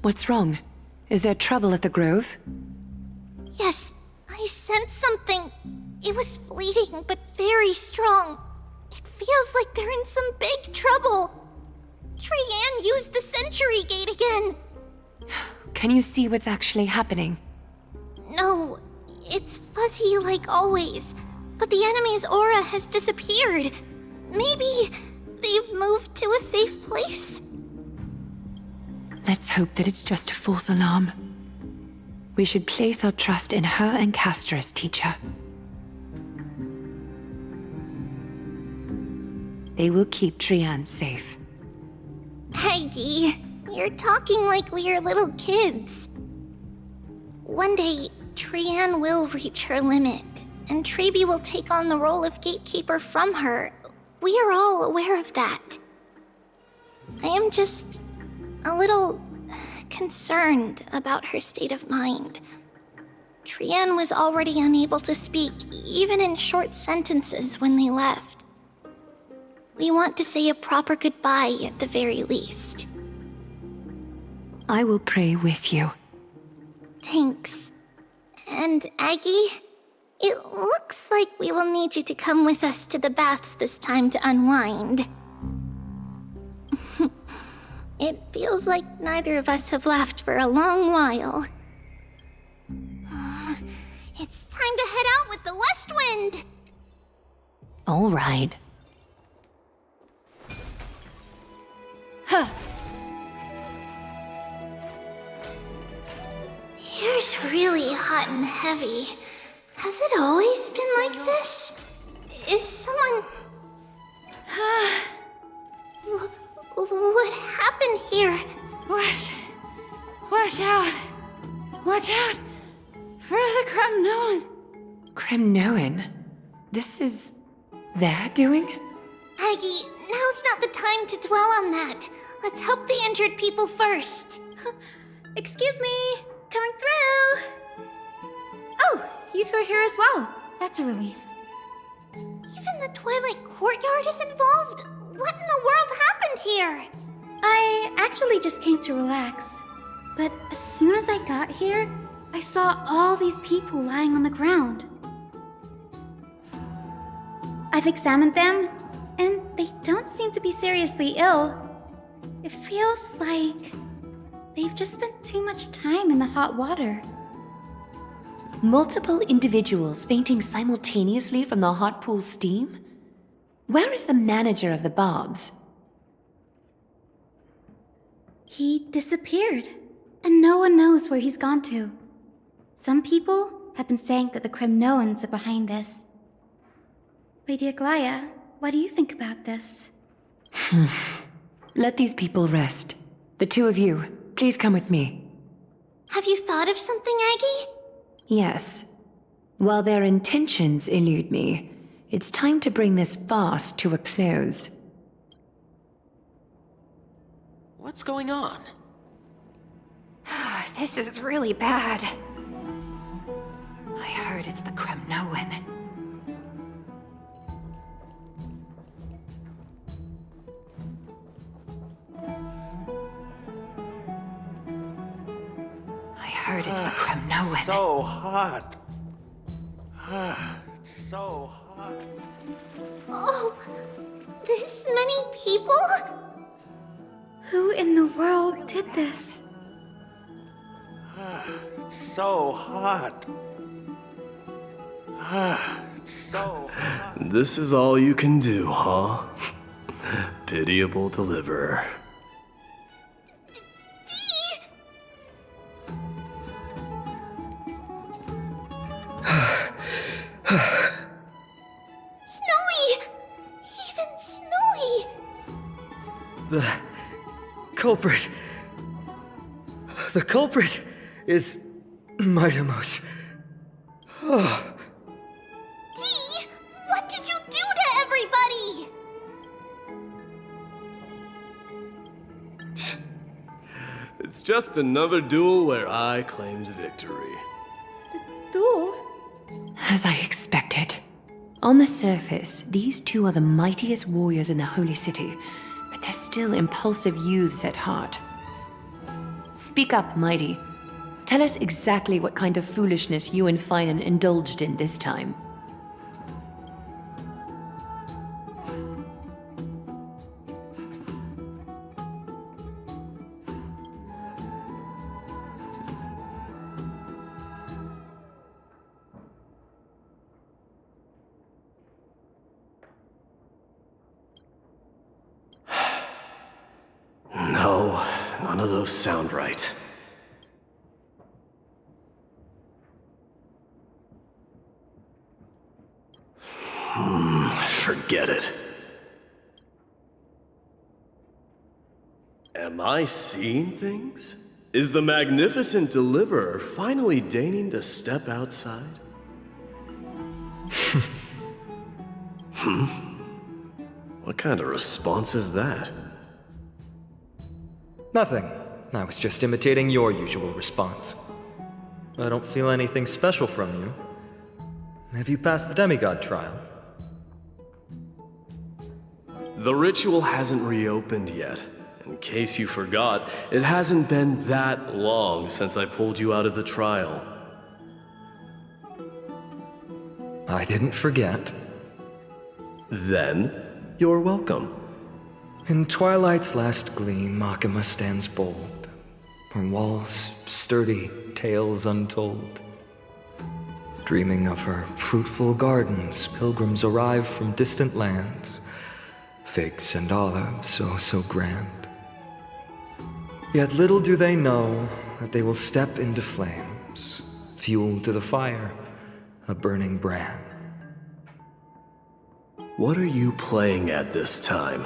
What's wrong? Is there trouble at the grove? Yes, I sensed something. It was fleeting, but very strong. It feels like they're in some big trouble. Trianne used the Century Gate again. Can you see what's actually happening? No, it's fuzzy like always. But the enemy's aura has disappeared. Maybe they've moved to a safe place? Let's hope that it's just a false alarm. We should place our trust in her and Castra's teacher. They will keep Trianne safe. Aggie, you're talking like we're little kids. One day, Trianne will reach her limit, and Trebi will take on the role of gatekeeper from her. We are all aware of that. I am just a little concerned about her state of mind. Trianne was already unable to speak, even in short sentences when they left. We want to say a proper goodbye at the very least. I will pray with you. Thanks. And Aggie, it looks like we will need you to come with us to the baths this time to unwind. It feels like neither of us have laughed for a long while. It's time to head out with the west wind! All right. Huh. Here's really hot and heavy. Has it always been like this? Is someone... What happened here? Watch out! Watch out! For the Cremnoan! Cremnoan? This is their doing? Aggie, now's not the time to dwell on that. Let's help the injured people first. Excuse me! Coming through! Oh, you two are here as well. That's a relief. Even the Twilight Courtyard is involved? What in the world happened here? I actually just came to relax. But as soon as I got here, I saw all these people lying on the ground. I've examined them, and they don't seem to be seriously ill. It feels like they've just spent too much time in the hot water. Multiple individuals fainting simultaneously from the hot pool steam? Where is the manager of the baths? He disappeared, and no one knows where he's gone to. Some people have been saying that the Cremnoans are behind this. Lady Aglaya, what do you think about this? Let these people rest. The two of you, please come with me. Have you thought of something, Aggie? Yes. While their intentions elude me, it's time to bring this farce to a close. What's going on? This is really bad. I heard it's the Cremnoan. I heard it's the Cremnoan. So hot. It's so hot. Oh, this many people? Who in the world did this? It's so hot. It's so hot. This is all you can do, huh? Pitiable deliverer. Snowy! Even Snowy! The culprit. The culprit is Mightimos. Oh. Dee! What did you do to everybody? It's just another duel where I claimed victory. Duel? As I expected. On the surface, these two are the mightiest warriors in the Holy City, but they're still impulsive youths at heart. Speak up, Mighty. Tell us exactly what kind of foolishness you and Finan indulged in this time. No, none of those sound right. Forget it. Am I seeing things? Is the magnificent deliverer finally deigning to step outside? What kind of response is that? Nothing. I was just imitating your usual response. I don't feel anything special from you. Have you passed the demigod trial? The ritual hasn't reopened yet. In case you forgot, it hasn't been that long since I pulled you out of the trial. I didn't forget. Then, you're welcome. In twilight's last gleam, Makima stands bold. Her walls sturdy, tales untold. Dreaming of her fruitful gardens, pilgrims arrive from distant lands. Figs and olives, so grand. Yet little do they know that they will step into flames, fuel to the fire, a burning brand. What are you playing at this time?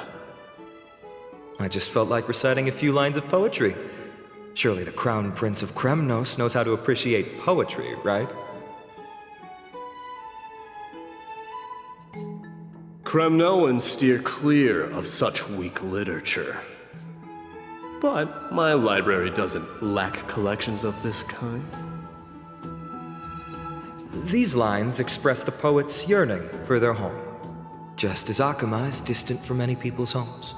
I just felt like reciting a few lines of poetry. Surely the Crown Prince of Kremnos knows how to appreciate poetry, right? Kremnoans steer clear of such weak literature. But my library doesn't lack collections of this kind. These lines express the poet's yearning for their home, just as Akama is distant from many people's homes.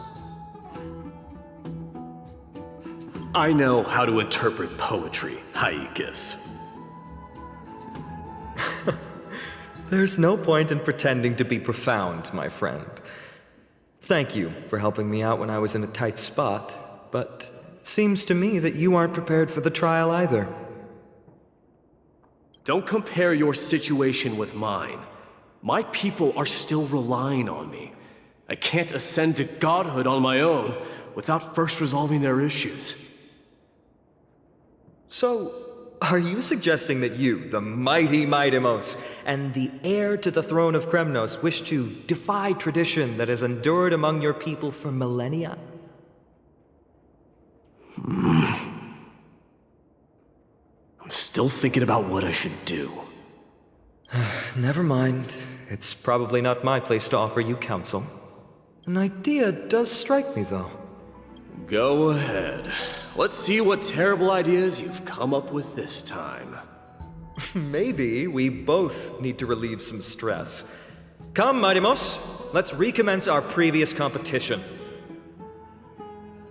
I know how to interpret poetry, Haikis. There's no point in pretending to be profound, my friend. Thank you for helping me out when I was in a tight spot, but it seems to me that you aren't prepared for the trial either. Don't compare your situation with mine. My people are still relying on me. I can't ascend to godhood on my own without first resolving their issues. So, are you suggesting that you, the mighty Mightimos, and the heir to the throne of Kremnos, wish to defy tradition that has endured among your people for millennia? I'm still thinking about what I should do. Never mind. It's probably not my place to offer you counsel. An idea does strike me, though. Go ahead. Let's see what terrible ideas you've come up with this time. Maybe we both need to relieve some stress. Come, Mightimos, let's recommence our previous competition.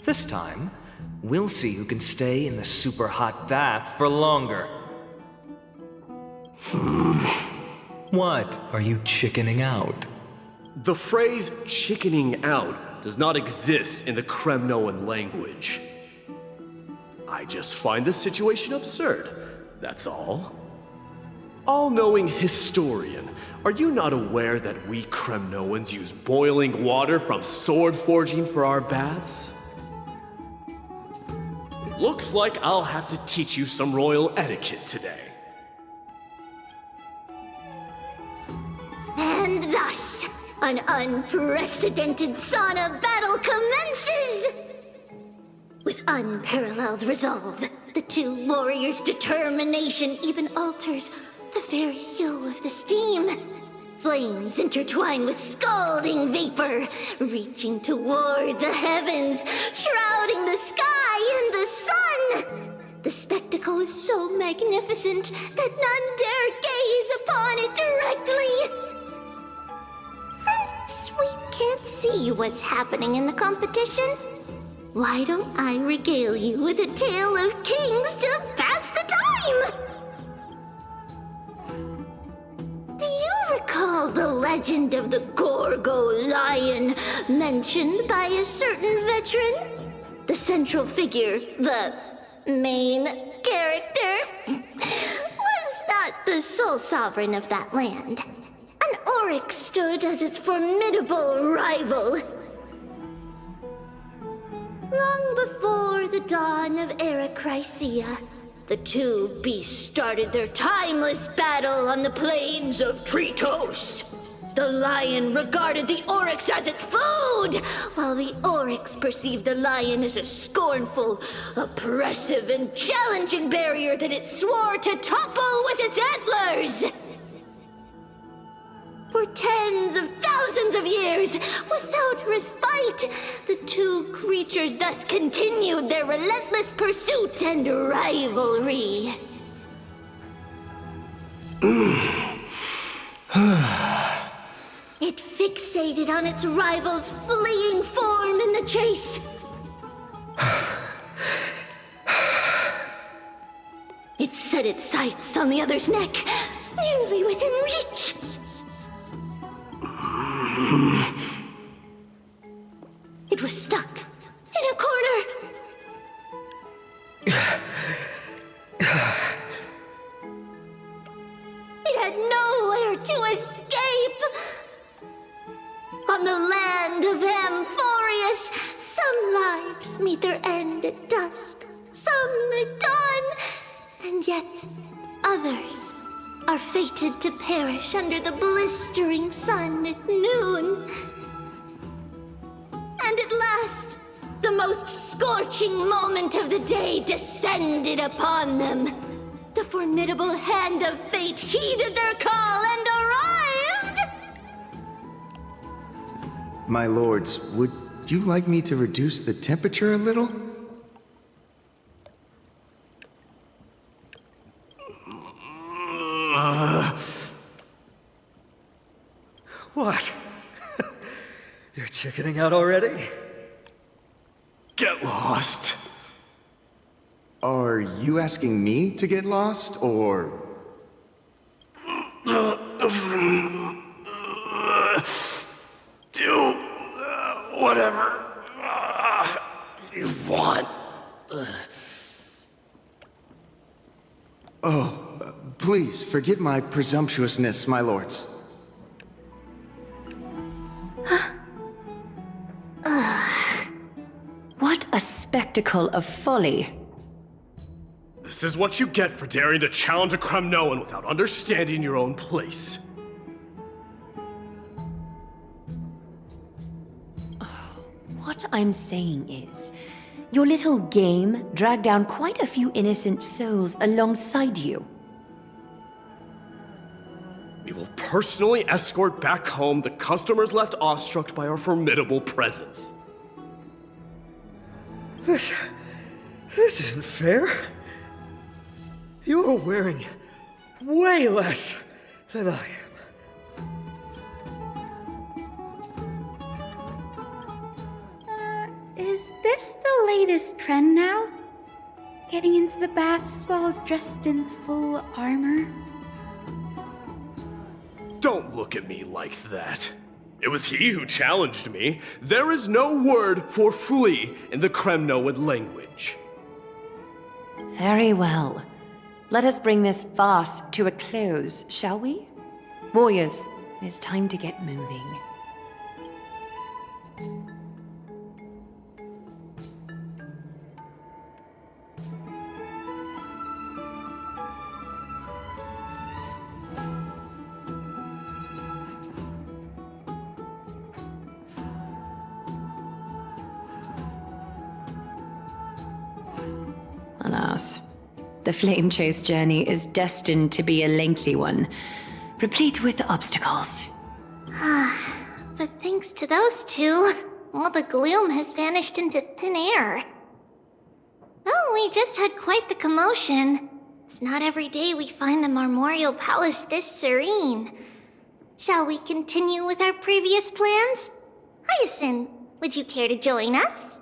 This time, we'll see who can stay in the super hot bath for longer. What? Are you chickening out? The phrase chickening out does not exist in the Kremnoan language. I just find the situation absurd, that's all. All-knowing historian, are you not aware that we Kremnoans use boiling water from sword forging for our baths? Looks like I'll have to teach you some royal etiquette today. And thus, an unprecedented sauna battle commences! With unparalleled resolve, the two warriors' determination even alters the very hue of the steam. Flames intertwine with scalding vapor, reaching toward the heavens, shrouding the sky and the sun. The spectacle is so magnificent that none dare gaze upon it directly. Since we can't see what's happening in the competition, why don't I regale you with a tale of kings to pass the time? Do you recall the legend of the Gorgo lion mentioned by a certain veteran? The central figure, the main character, was not the sole sovereign of that land. An Oryx stood as its formidable rival. Long before the dawn of Era Chrysia, the two beasts started their timeless battle on the plains of Tritos. The lion regarded the Oryx as its food, while the Oryx perceived the lion as a scornful, oppressive, and challenging barrier that it swore to topple with its antlers. For tens of thousands of years, without respite, the two creatures thus continued their relentless pursuit and rivalry. It fixated on its rival's fleeing form in the chase. It set its sights on the other's neck, nearly within reach. It was stuck in a corner. It had nowhere to escape. On the land of Amfореus, some lives meet their end at dusk, some at dawn, and yet others are fated to perish under the blistering sun at noon. And at last, the most scorching moment of the day descended upon them. The formidable hand of fate heeded their call and arrived! My lords, would you like me to reduce the temperature a little? What? You're chickening out already? Get lost. Are you asking me to get lost, or... Do whatever you want. Please, forgive my presumptuousness, my lords. What a spectacle of folly. This is what you get for daring to challenge a Kremnoan without understanding your own place. What I'm saying is, your little game dragged down quite a few innocent souls alongside you. We will personally escort back home the customers left awestruck by our formidable presence. This isn't fair. You're wearing way less than I am. Is this the latest trend now? Getting into the baths while dressed in full armor? Don't look at me like that. It was he who challenged me. There is no word for flee in the Kremnoan language. Very well. Let us bring this farce to a close, shall we? Warriors, it is time to get moving. Alas, the flame chase journey is destined to be a lengthy one, replete with obstacles. But thanks to those two, all the gloom has vanished into thin air. Oh, we just had quite the commotion. It's not every day we find the Marmorial Palace this serene. Shall we continue with our previous plans? Hyacinth, would you care to join us?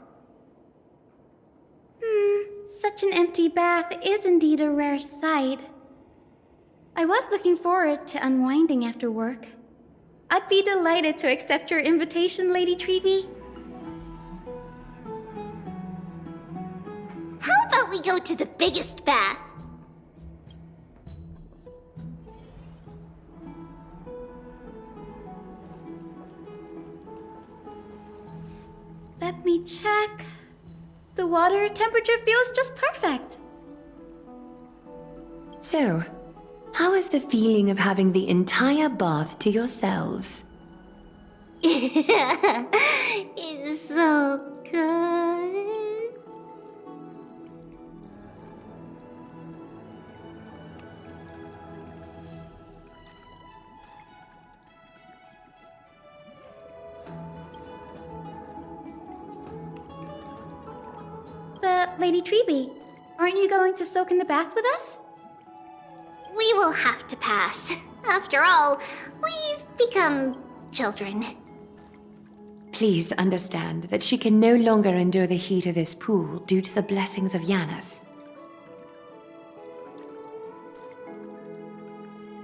Such an empty bath is indeed a rare sight. I was looking forward to unwinding after work. I'd be delighted to accept your invitation, Lady Treeby. How about we go to the biggest bath? Let me check. The water temperature feels just perfect. So, how is the feeling of having the entire bath to yourselves? It's so good. But, Lady Treeby, aren't you going to soak in the bath with us? We will have to pass. After all, we've become children. Please understand that she can no longer endure the heat of this pool due to the blessings of Yanis.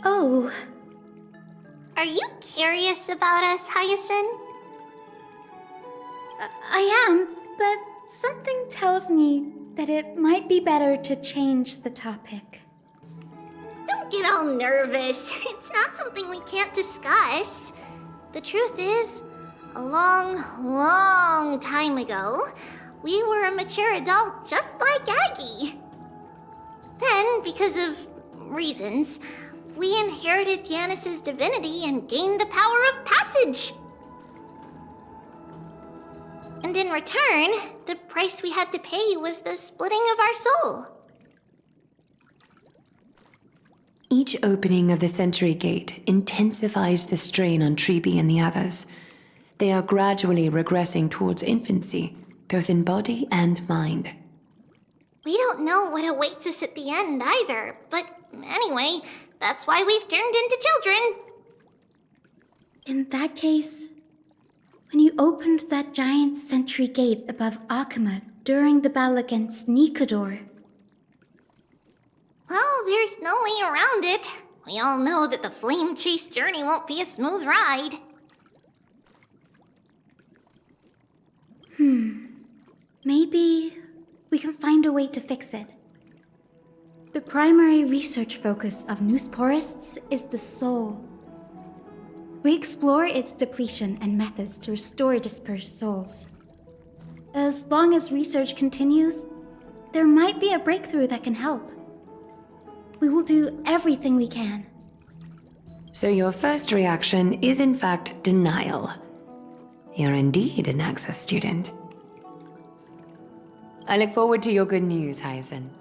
Oh, Are you curious about us, Hyacinth? I am, but something tells me that it might be better to change the topic. Don't get all nervous. It's not something we can't discuss. The truth is, a long, long time ago, we were a mature adult just like Aggie. Then, because of reasons, we inherited Yanis's divinity and gained the power of passage. And in return, the price we had to pay was the splitting of our soul. Each opening of the Century Gate intensifies the strain on Treeby and the others. They are gradually regressing towards infancy, both in body and mind. We don't know what awaits us at the end either, but anyway, that's why we've turned into children. In that case, when you opened that giant sentry gate above Akuma during the battle against Nikador, Well, there's no way around it. We all know that the flame chase journey won't be a smooth ride. maybe we can find a way to fix it. The primary research focus of Noosporists is the soul. We explore its depletion and methods to restore dispersed souls. As long as research continues, there might be a breakthrough that can help. We will do everything we can. So your first reaction is in fact denial. You're indeed an Access student. I look forward to your good news, Hyacinth.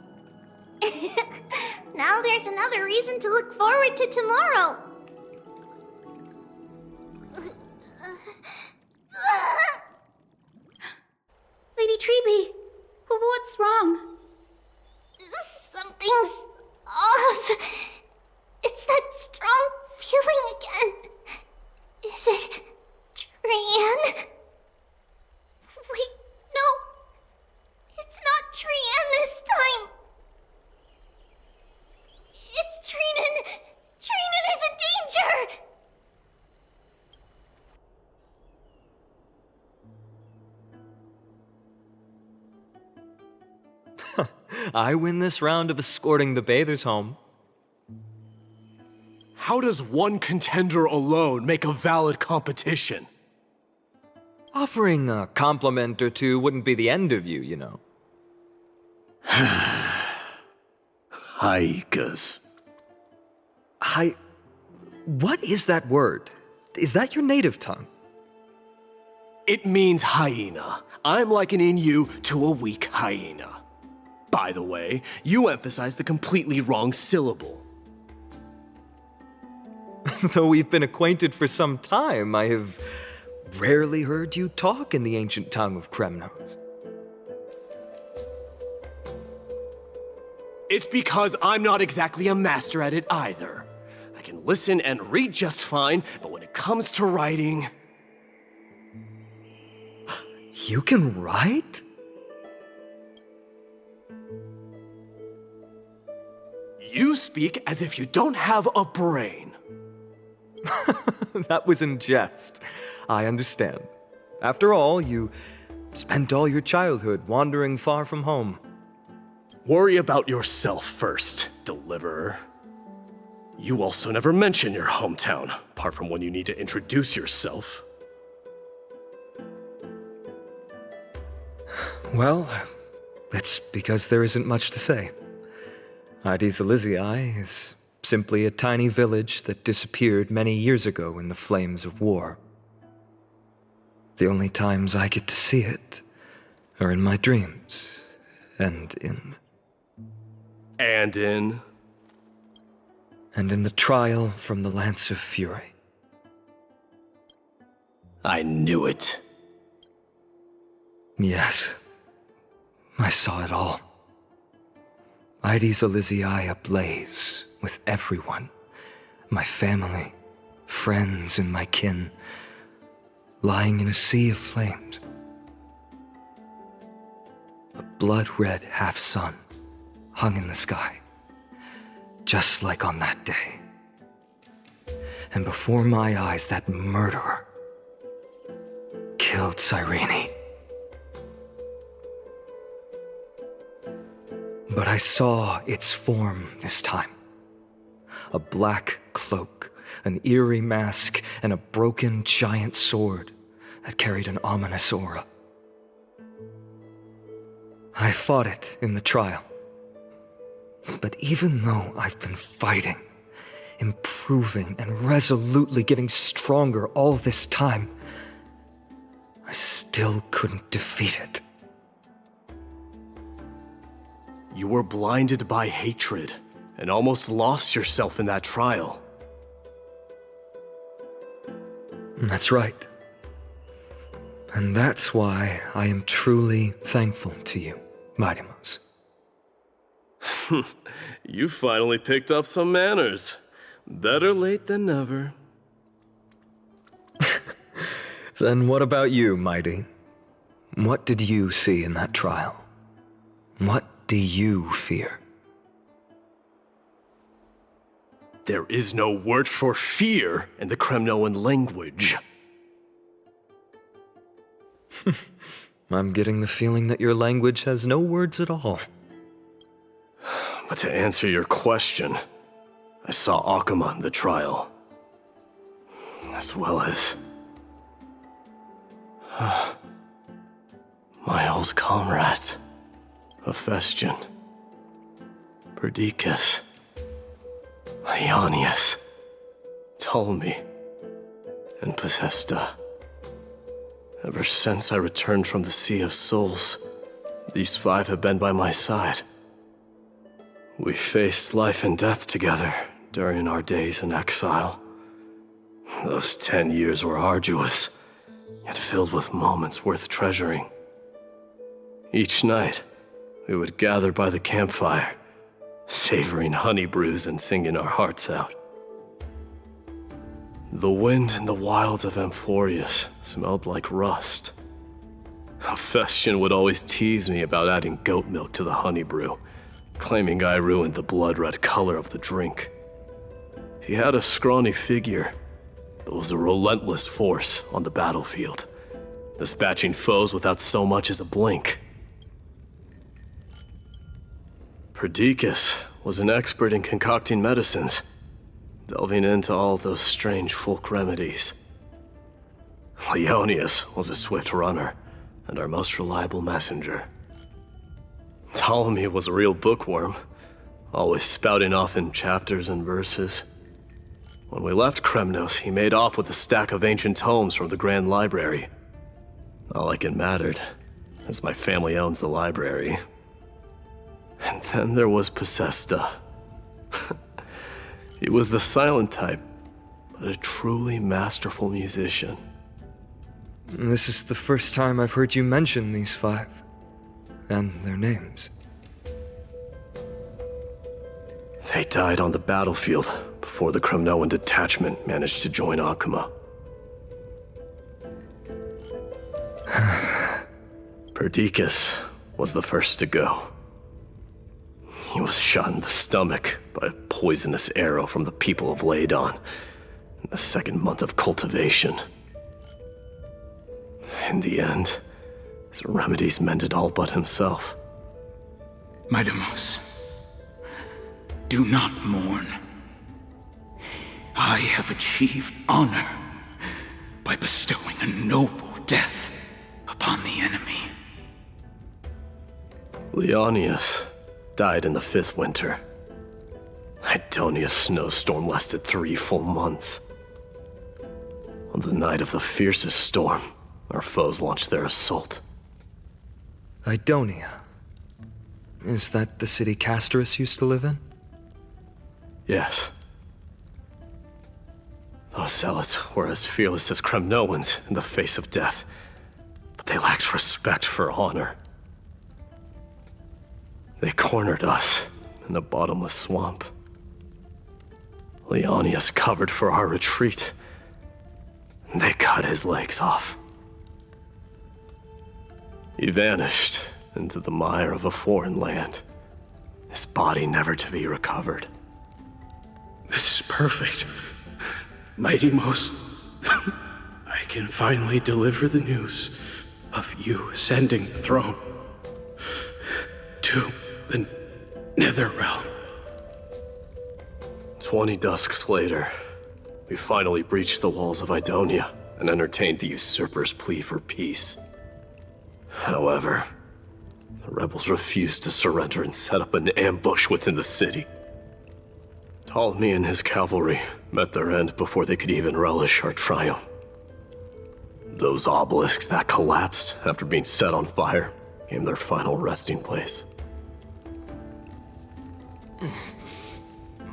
Now there's another reason to look forward to tomorrow. Lady Treeby, what's wrong? Something's off. It's that strong feeling again. Is it Trian? Wait, no. It's not Trian this time. It's Trinan. Trinan is in danger. I win this round of escorting the bathers home. How does one contender alone make a valid competition? Offering a compliment or two wouldn't be the end of you, you know. Haikas. What is that word? Is that your native tongue? It means hyena. I'm likening you to a weak hyena. By the way, you emphasize the completely wrong syllable. Though we've been acquainted for some time, I have rarely heard you talk in the ancient tongue of Kremnos. It's because I'm not exactly a master at it either. I can listen and read just fine, but when it comes to writing... You can write? You speak as if you don't have a brain. That was in jest. I understand. After all, you spent all your childhood wandering far from home. Worry about yourself first, deliverer. You also never mention your hometown, apart from when you need to introduce yourself. Well, it's because there isn't much to say. Ides Elysiae is simply a tiny village that disappeared many years ago in the flames of war. The only times I get to see it are in my dreams, and in the trial from the Lance of Fury. I knew it. Yes, I saw it all. Ides Elysiae ablaze with everyone. My family, friends, and my kin, lying in a sea of flames. A blood-red half-sun hung in the sky, just like on that day. And before my eyes, that murderer killed Cyrene. But I saw its form this time. A black cloak, an eerie mask, and a broken giant sword that carried an ominous aura. I fought it in the trial. But even though I've been fighting, improving, and resolutely getting stronger all this time, I still couldn't defeat it. You were blinded by hatred and almost lost yourself in that trial. That's right. And that's why I am truly thankful to you, Mighty Mouse. You finally picked up some manners. Better late than never. Then what about you, Mighty? What did you see in that trial? What do you fear? There is no word for fear in the Kremnoan language. I'm getting the feeling that your language has no words at all. But to answer your question, I saw Akuma in the trial. As well as my old comrades, Hephaestion, Perdiccas, Ionius, Ptolemy, and Possesta. Ever since I returned from the Sea of Souls, these five have been by my side. We faced life and death together during our days in exile. Those 10 years were arduous, yet filled with moments worth treasuring. Each night, we would gather by the campfire, savoring honey brews and singing our hearts out. The wind in the wilds of Amfореus smelled like rust. Hephaestion would always tease me about adding goat milk to the honey brew, claiming I ruined the blood-red color of the drink. He had a scrawny figure, but was a relentless force on the battlefield, dispatching foes without so much as a blink. Perdiccas was an expert in concocting medicines, delving into all those strange folk remedies. Ionius was a swift runner and our most reliable messenger. Ptolemy was a real bookworm, always spouting off in chapters and verses. When we left Kremnos, he made off with a stack of ancient tomes from the Grand Library. Not like it mattered, as my family owns the library. And then there was Possesta. He was the silent type, but a truly masterful musician. This is the first time I've heard you mention these five, and their names. They died on the battlefield before the Kremnoan detachment managed to join Akuma. Perdiccas was the first to go. He was shot in the stomach by a poisonous arrow from the people of Ladon in the second month of cultivation. In the end, his remedies mended all but himself. Midamos, do not mourn. I have achieved honor by bestowing a noble death upon the enemy. Leonius died in the 5th winter. Idonia's snowstorm lasted 3 full months. On the night of the fiercest storm, our foes launched their assault. Idonia. Is that the city Castorus used to live in? Yes. Those zealots were as fearless as Kremnoans in the face of death, but they lacked respect for honor. They cornered us in a bottomless swamp. Leonius covered for our retreat. They cut his legs off. He vanished into the mire of a foreign land, his body never to be recovered. This is perfect. Midamos, I can finally deliver the news of you ascending the throne to the Nether Realm. 20 dusks later, we finally breached the walls of Idonia and entertained the usurper's plea for peace. However, the rebels refused to surrender and set up an ambush within the city. Ptolemy and his cavalry met their end before they could even relish our triumph. Those obelisks that collapsed after being set on fire became their final resting place.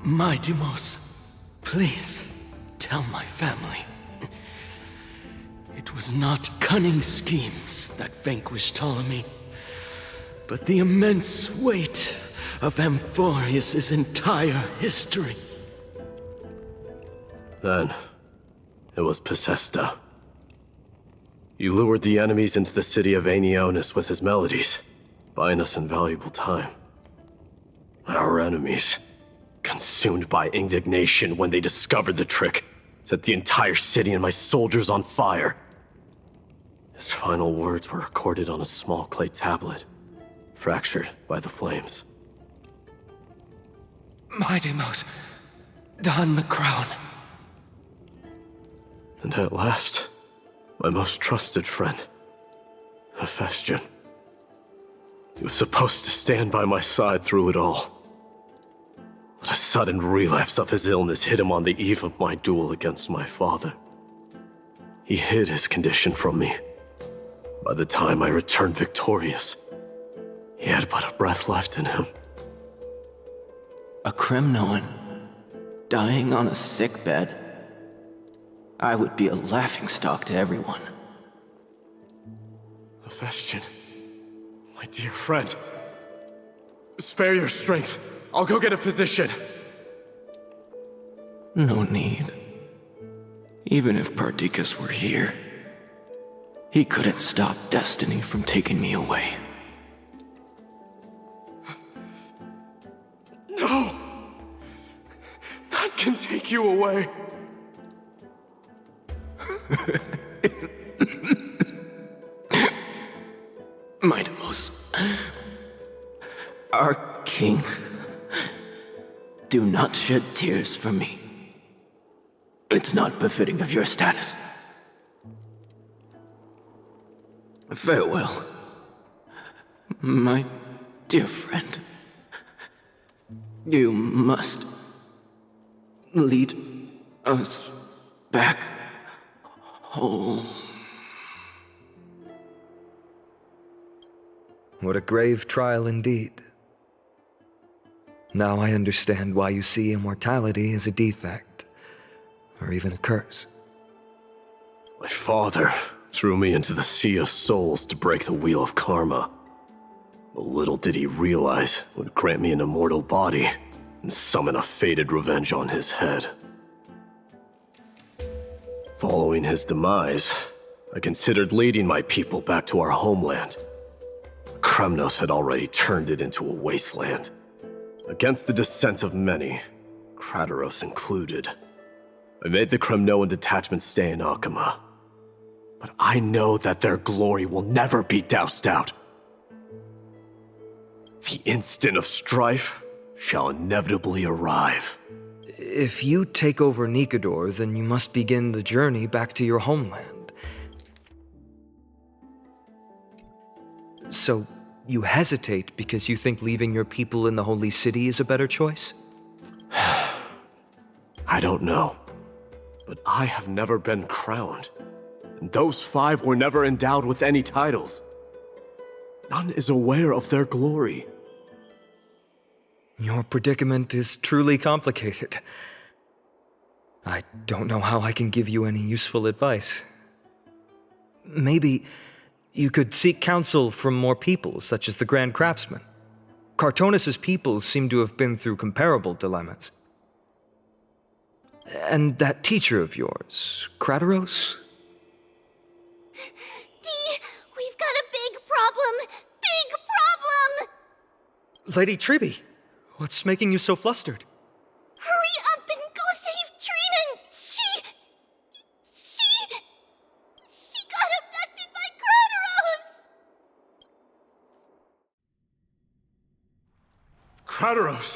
Midamos, please tell my family. It was not cunning schemes that vanquished Ptolemy, but the immense weight of Amfореus' entire history. Then, it was Pacesta. He lured the enemies into the city of Aenionis with his melodies, buying us invaluable time. Our enemies, consumed by indignation when they discovered the trick, set the entire city and my soldiers on fire. His final words were recorded on a small clay tablet, fractured by the flames. Midamos, don the crown. And at last, my most trusted friend, Hephaestion. He was supposed to stand by my side through it all. But a sudden relapse of his illness hit him on the eve of my duel against my father. He hid his condition from me. By the time I returned victorious, he had but a breath left in him. A Kremnoan dying on a sickbed. I would be a laughingstock to everyone. Hephaestion, my dear friend, spare your strength. I'll go get a physician. No need. Even if Perdiccas were here, he couldn't stop destiny from taking me away. No! None can take you away. Midamos, our king, do not shed tears for me. It's not befitting of your status. Farewell, my dear friend. You must lead us back home. What a grave trial indeed. Now I understand why you see immortality as a defect, or even a curse. My father threw me into the sea of souls to break the wheel of karma. But little did he realize it would grant me an immortal body and summon a fated revenge on his head. Following his demise, I considered leading my people back to our homeland. Kremnos had already turned it into a wasteland. Against the dissent of many, Kratos included, I made the Kremnoan detachment stay in Akama. But I know that their glory will never be doused out. The instant of strife shall inevitably arrive. If you take over Nikador, then you must begin the journey back to your homeland. So, you hesitate because you think leaving your people in the Holy City is a better choice? I don't know. But I have never been crowned. And those 5 were never endowed with any titles. None is aware of their glory. Your predicament is truly complicated. I don't know how I can give you any useful advice. Maybe you could seek counsel from more people, such as the Grand Craftsman. Cartonis' people seem to have been through comparable dilemmas. And that teacher of yours, Kratos? Dee, we've got a big problem! Big problem! Lady Triby, what's making you so flustered? Hurry up and go save Trinan! She got abducted by Kratos! Kratos!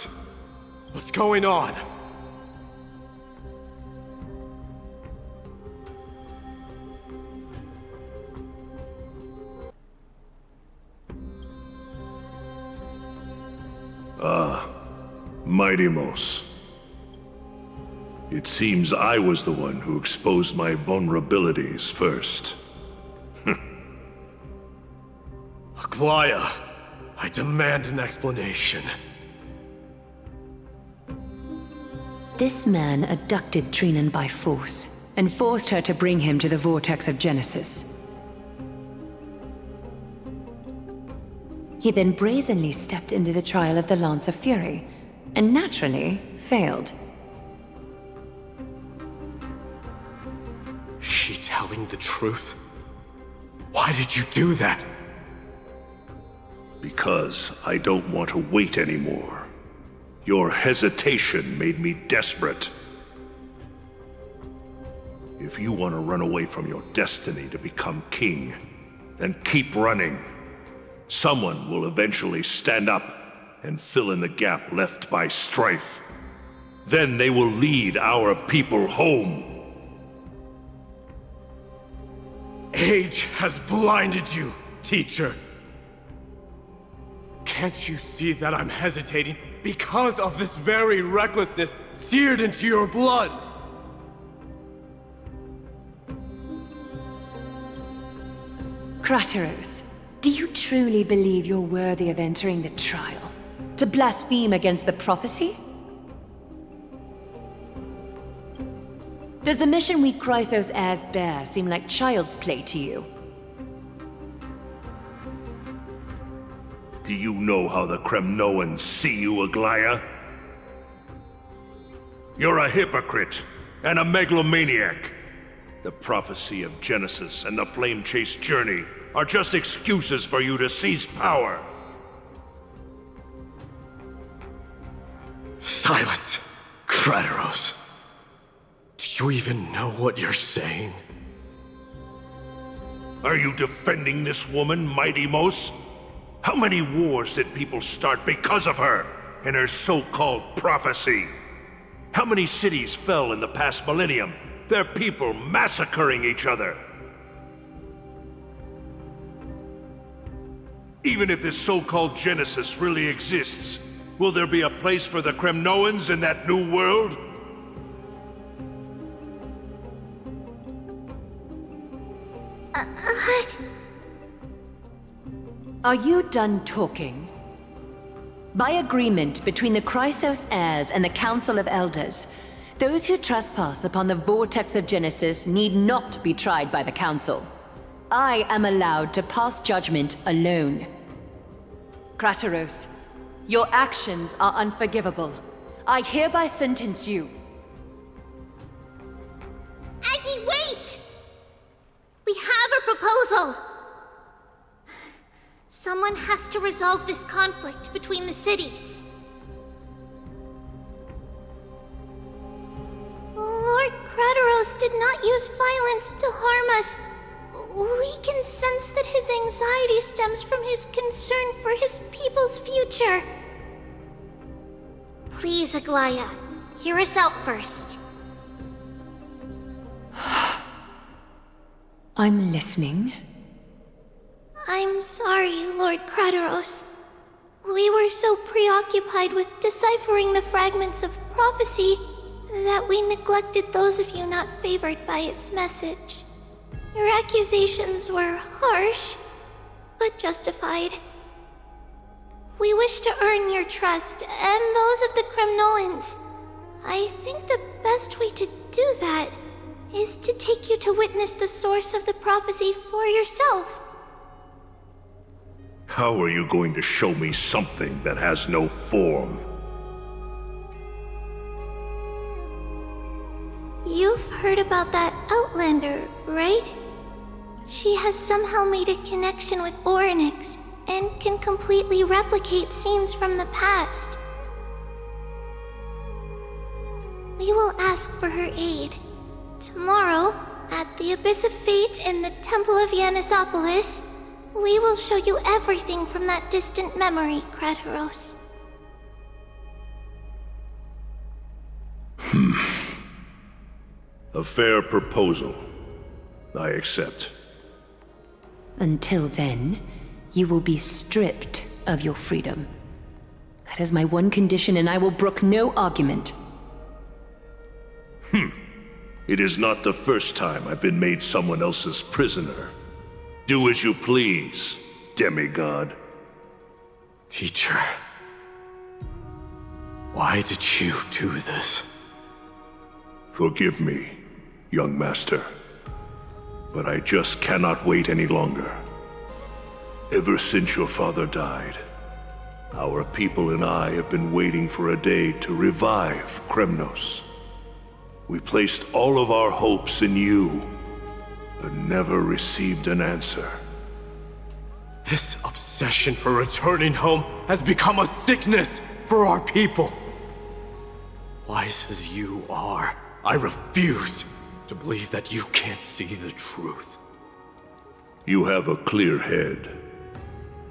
What's going on? Mighty-Mos. It seems I was the one who exposed my vulnerabilities first. Aglaya, I demand an explanation. This man abducted Trinan by force and forced her to bring him to the vortex of Genesis. He then brazenly stepped into the trial of the Lance of Fury, and naturally failed. She telling the truth? Why did you do that? Because I don't want to wait anymore. Your hesitation made me desperate. If you want to run away from your destiny to become king, then keep running. Someone will eventually stand up and fill in the gap left by strife. Then they will lead our people home. Age has blinded you, teacher. Can't you see that I'm hesitating because of this very recklessness seared into your blood? Kratos, do you truly believe you're worthy of entering the trial? To blaspheme against the prophecy? Does the mission we Chrysos heirs bear seem like child's play to you? Do you know how the Kremnoans see you, Aglaya? You're a hypocrite and a megalomaniac. The prophecy of Genesis and the Flame Chase journey are just excuses for you to seize power. Silence, Kratos. Do you even know what you're saying? Are you defending this woman, Mighty-Mos? How many wars did people start because of her and her so-called prophecy? How many cities fell in the past millennium? Their people massacring each other. Even if this so-called Genesis really exists, will there be a place for the Kremnoans in that new world? Are you done talking? By agreement between the Chrysos heirs and the Council of Elders, those who trespass upon the vortex of Genesis need not be tried by the Council. I am allowed to pass judgment alone. Kratos, your actions are unforgivable. I hereby sentence you. Aggie, wait! We have a proposal! Someone has to resolve this conflict between the cities. not use violence to harm us. We can sense that his anxiety stems from his concern for his people's future. Please, Aglaya, hear us out first. I'm listening. I'm sorry, Lord Crateros. We were so preoccupied with deciphering the fragments of prophecy that we neglected those of you not favored by its message. Your accusations were harsh, but justified. We wish to earn your trust, and those of the Kremnoans. I think the best way to do that is to take you to witness the source of the prophecy for yourself. How are you going to show me something that has no form? You've heard about that Outlander, right? She has somehow made a connection with Orynyx and can completely replicate scenes from the past. We will ask for her aid. Tomorrow, at the Abyss of Fate in the Temple of Yanisopolis, we will show you everything from that distant memory, Crateros. A fair proposal. I accept. Until then, you will be stripped of your freedom. That is my one condition, and I will brook no argument. It is not the first time I've been made someone else's prisoner. Do as you please, demigod. Teacher, why did you do this? Forgive me, young master, but I just cannot wait any longer. Ever since your father died, our people and I have been waiting for a day to revive Kremnos. We placed all of our hopes in you, but never received an answer. This obsession for returning home has become a sickness for our people. Wise as you are, I refuse to believe that you can't see the truth. You have a clear head,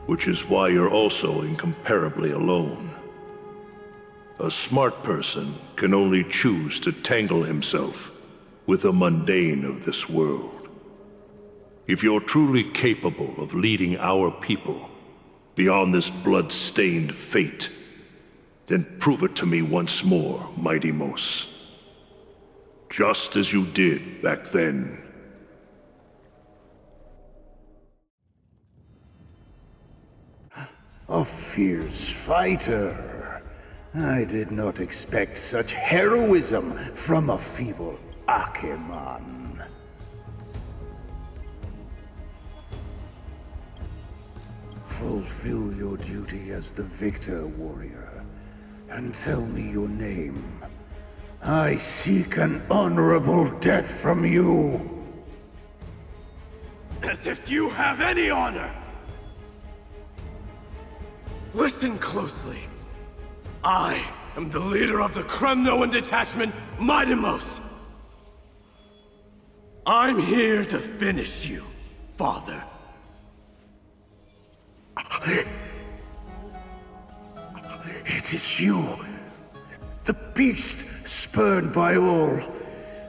which is why you're also incomparably alone. A smart person can only choose to tangle himself with the mundane of this world. If you're truly capable of leading our people beyond this blood-stained fate, then prove it to me once more, Mighty Mos. Just as you did back then. A fierce fighter. I did not expect such heroism from a feeble Akeman. Fulfill your duty as the victor, warrior, and tell me your name. I seek an honorable death from you. As if you have any honor! Listen closely. I am the leader of the Kremnoan detachment, Mighty Mos. I'm here to finish you, Father. It is you, the beast spurned by all.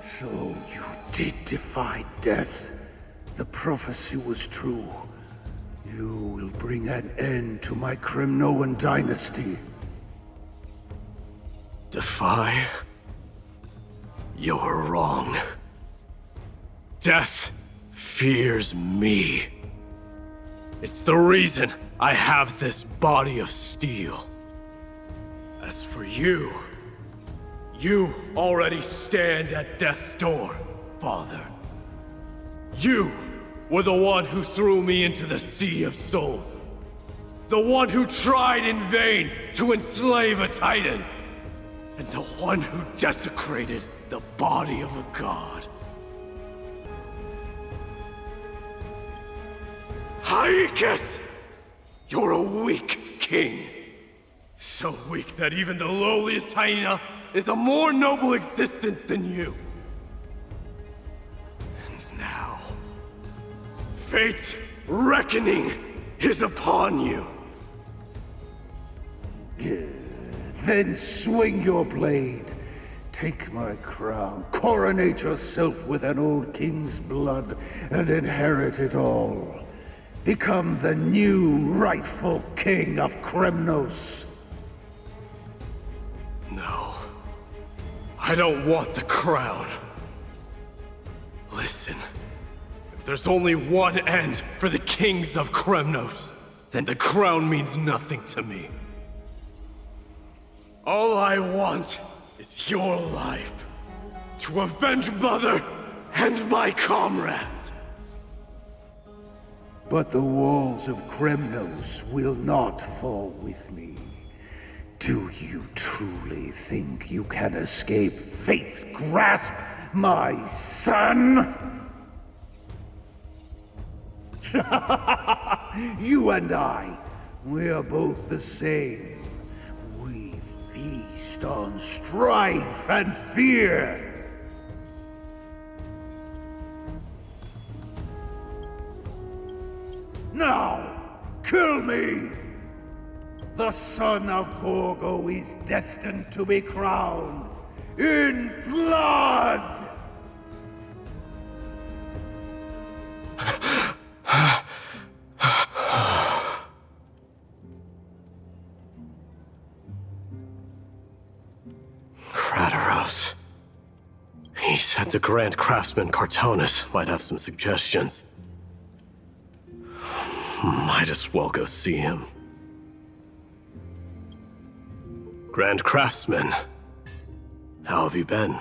So you did defy death. The prophecy was true. You will bring an end to my Kremnoan dynasty. Defy? You're wrong. Death fears me. It's the reason I have this body of steel. As for you, you already stand at death's door, Father. You were the one who threw me into the Sea of Souls. The one who tried in vain to enslave a Titan. And the one who desecrated the body of a god. Haikis! You're a weak king. So weak that even the lowliest hyena is a more noble existence than you. Fate's reckoning is upon you. Then swing your blade. Take my crown. Coronate yourself with an old king's blood and inherit it all. Become the new rightful king of Kremnos. No. I don't want the crown. Listen. If there's only one end for the kings of Kremnos, then the crown means nothing to me. All I want is your life. To avenge Mother and my comrades. But the walls of Kremnos will not fall with me. Do you truly think you can escape fate's grasp, my son? You and I, we're both the same. We feast on strife and fear. Now, kill me! The son of Gorgo is destined to be crowned in blood! He said the Grand Craftsman Cartonus might have some suggestions. Might as well go see him. Grand Craftsman, how have you been?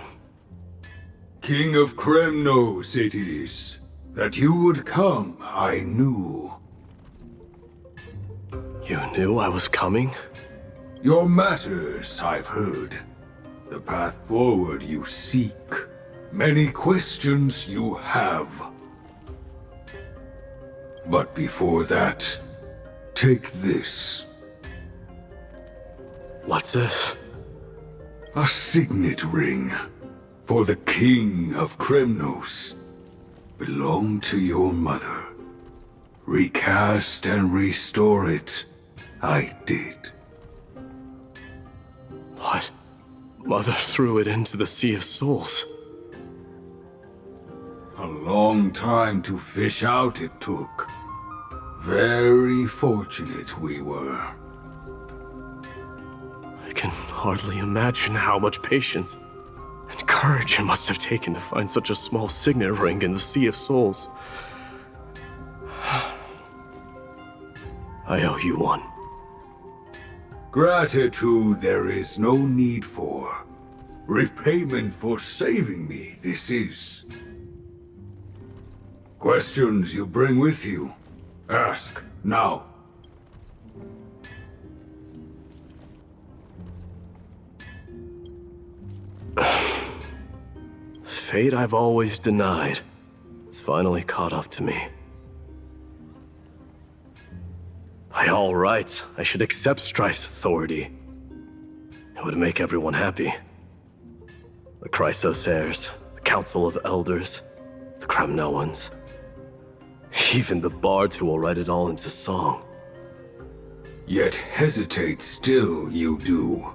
King of Kremnos it is. That you would come, I knew. You knew I was coming? Your matters, I've heard. The path forward you seek. Many questions you have. But before that, take this. What's this? A signet ring for the King of Kremnos. Belonged to your mother. Recast and restore it. I did. What? Mother threw it into the Sea of Souls. A long time to fish out it took. Very fortunate we were. I can hardly imagine how much patience and courage it must have taken to find such a small signet ring in the Sea of Souls. I owe you one. Gratitude there is no need for. Repayment for saving me, this is. Questions you bring with you? Ask, now. Fate I've always denied has finally caught up to me. By all rights, I should accept Strife's authority. It would make everyone happy. The Chrysos heirs, the Council of Elders, the Kremnoans. Even the bards who will write it all into song. Yet hesitate still you do.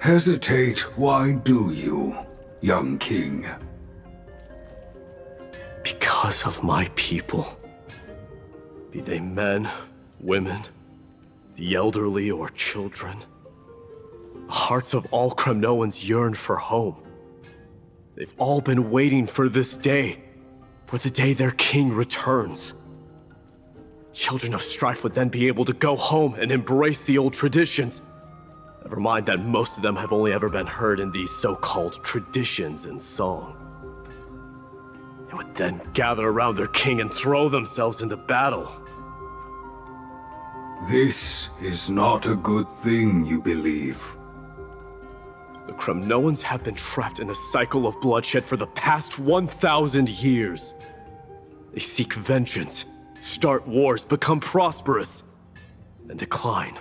Hesitate, why do you, young king? Because of my people. Be they men, women, the elderly or children. The hearts of all Kremnoans yearn for home. They've all been waiting for this day. For the day their king returns. Children of Strife would then be able to go home and embrace the old traditions. Never mind that most of them have only ever been heard in these so-called traditions in song. They would then gather around their king and throw themselves into battle. This is not a good thing, you believe. The Kremnoans have been trapped in a cycle of bloodshed for the past 1,000 years. They seek vengeance, start wars, become prosperous, and decline.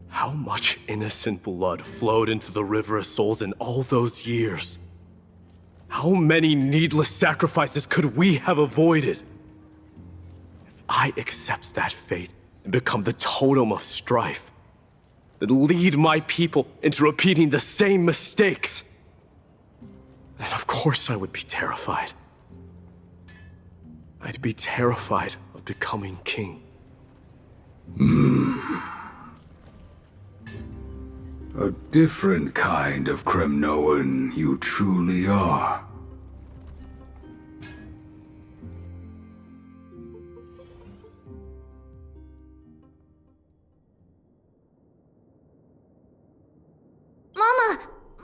How much innocent blood flowed into the River of Souls in all those years? How How many needless sacrifices could we have avoided? If I accept that fate and become the totem of strife, then lead my people into repeating the same mistakes, then of course I would be terrified. I'd be terrified of becoming king. A different kind of Kremnoan you truly are.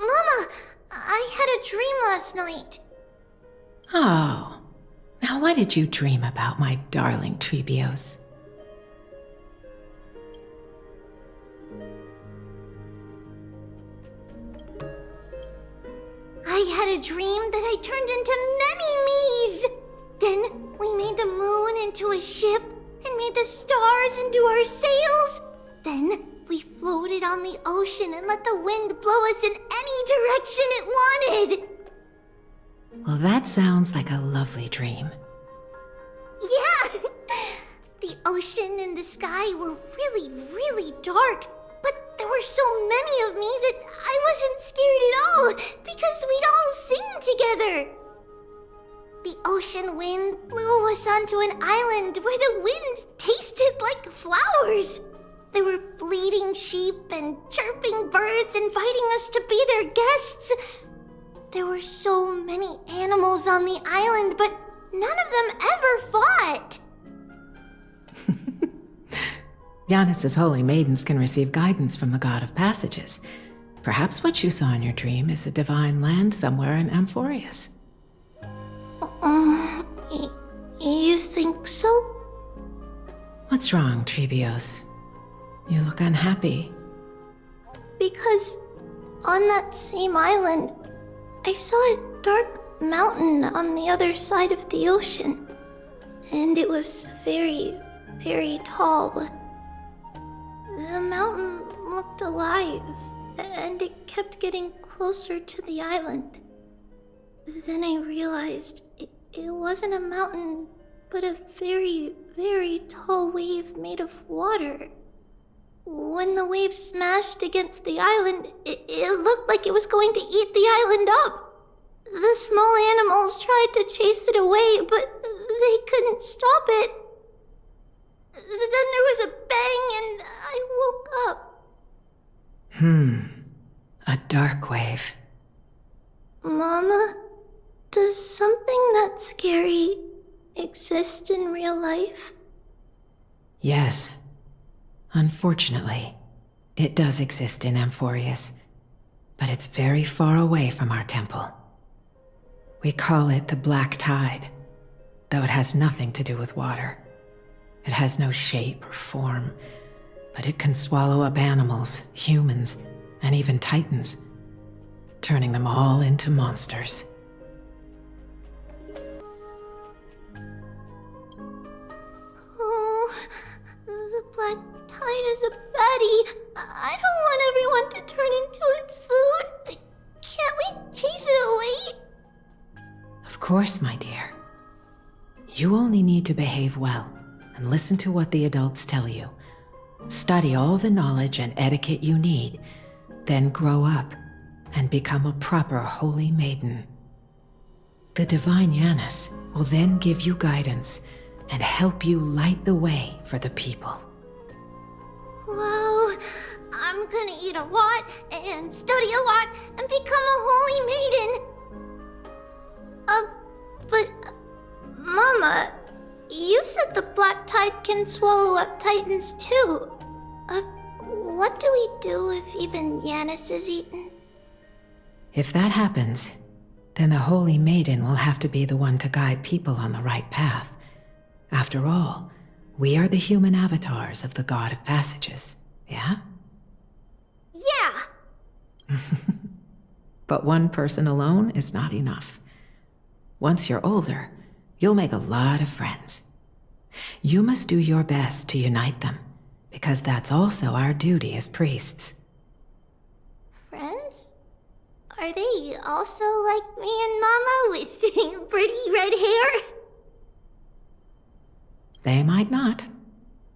Mama, I had a dream last night. Oh, now what did you dream about, my darling Trebios? I had a dream that I turned into many me's. Then we made the moon into a ship and made the stars into our sails. Then we floated on the ocean and let the wind blow us in any direction it wanted. Well, that sounds like a lovely dream. Yeah! The ocean and the sky were really, really dark, but there were so many of me that I wasn't scared at all because we'd all sing together. The ocean wind blew us onto an island where the wind tasted like flowers. There were bleating sheep and chirping birds inviting us to be their guests. There were so many animals on the island, but none of them ever fought. Giannis's holy maidens can receive guidance from the god of passages. Perhaps what you saw in your dream is a divine land somewhere in Amfореus. You think so? What's wrong, Trebios? You look unhappy. Because on that same island, I saw a dark mountain on the other side of the ocean. And it was very, very tall. The mountain looked alive, and it kept getting closer to the island. Then I realized it wasn't a mountain, but a very, very tall wave made of water. When the wave smashed against the island, it looked like it was going to eat the island up. The small animals tried to chase it away, but they couldn't stop it. Then there was a bang and I woke up. A dark wave. Mama, does something that scary exist in real life? Yes. Unfortunately, it does exist in Amfореus, but it's very far away from our temple. We call it the Black Tide, though it has nothing to do with water. It has no shape or form, but it can swallow up animals, humans, and even titans, turning them all into monsters. Oh, the Black Tide is a baddie. I don't want everyone to turn into its food. Can't we chase it away? Of course, my dear. You only need to behave well and listen to what the adults tell you. Study all the knowledge and etiquette you need, then grow up and become a proper holy maiden. The divine Giannis will then give you guidance and help you light the way for the people. Wow, I'm gonna eat a lot and study a lot and become a holy maiden. But Mama, you said the Black Tide can swallow up titans too. What do we do if even Giannis is eaten? If that happens, then the Holy Maiden will have to be the one to guide people on the right path. After all, we are the human avatars of the God of Passages, yeah? Yeah! But one person alone is not enough. Once you're older, you'll make a lot of friends. You must do your best to unite them, because that's also our duty as priests. Friends? Are they also like me and Mama with pretty red hair? They might not,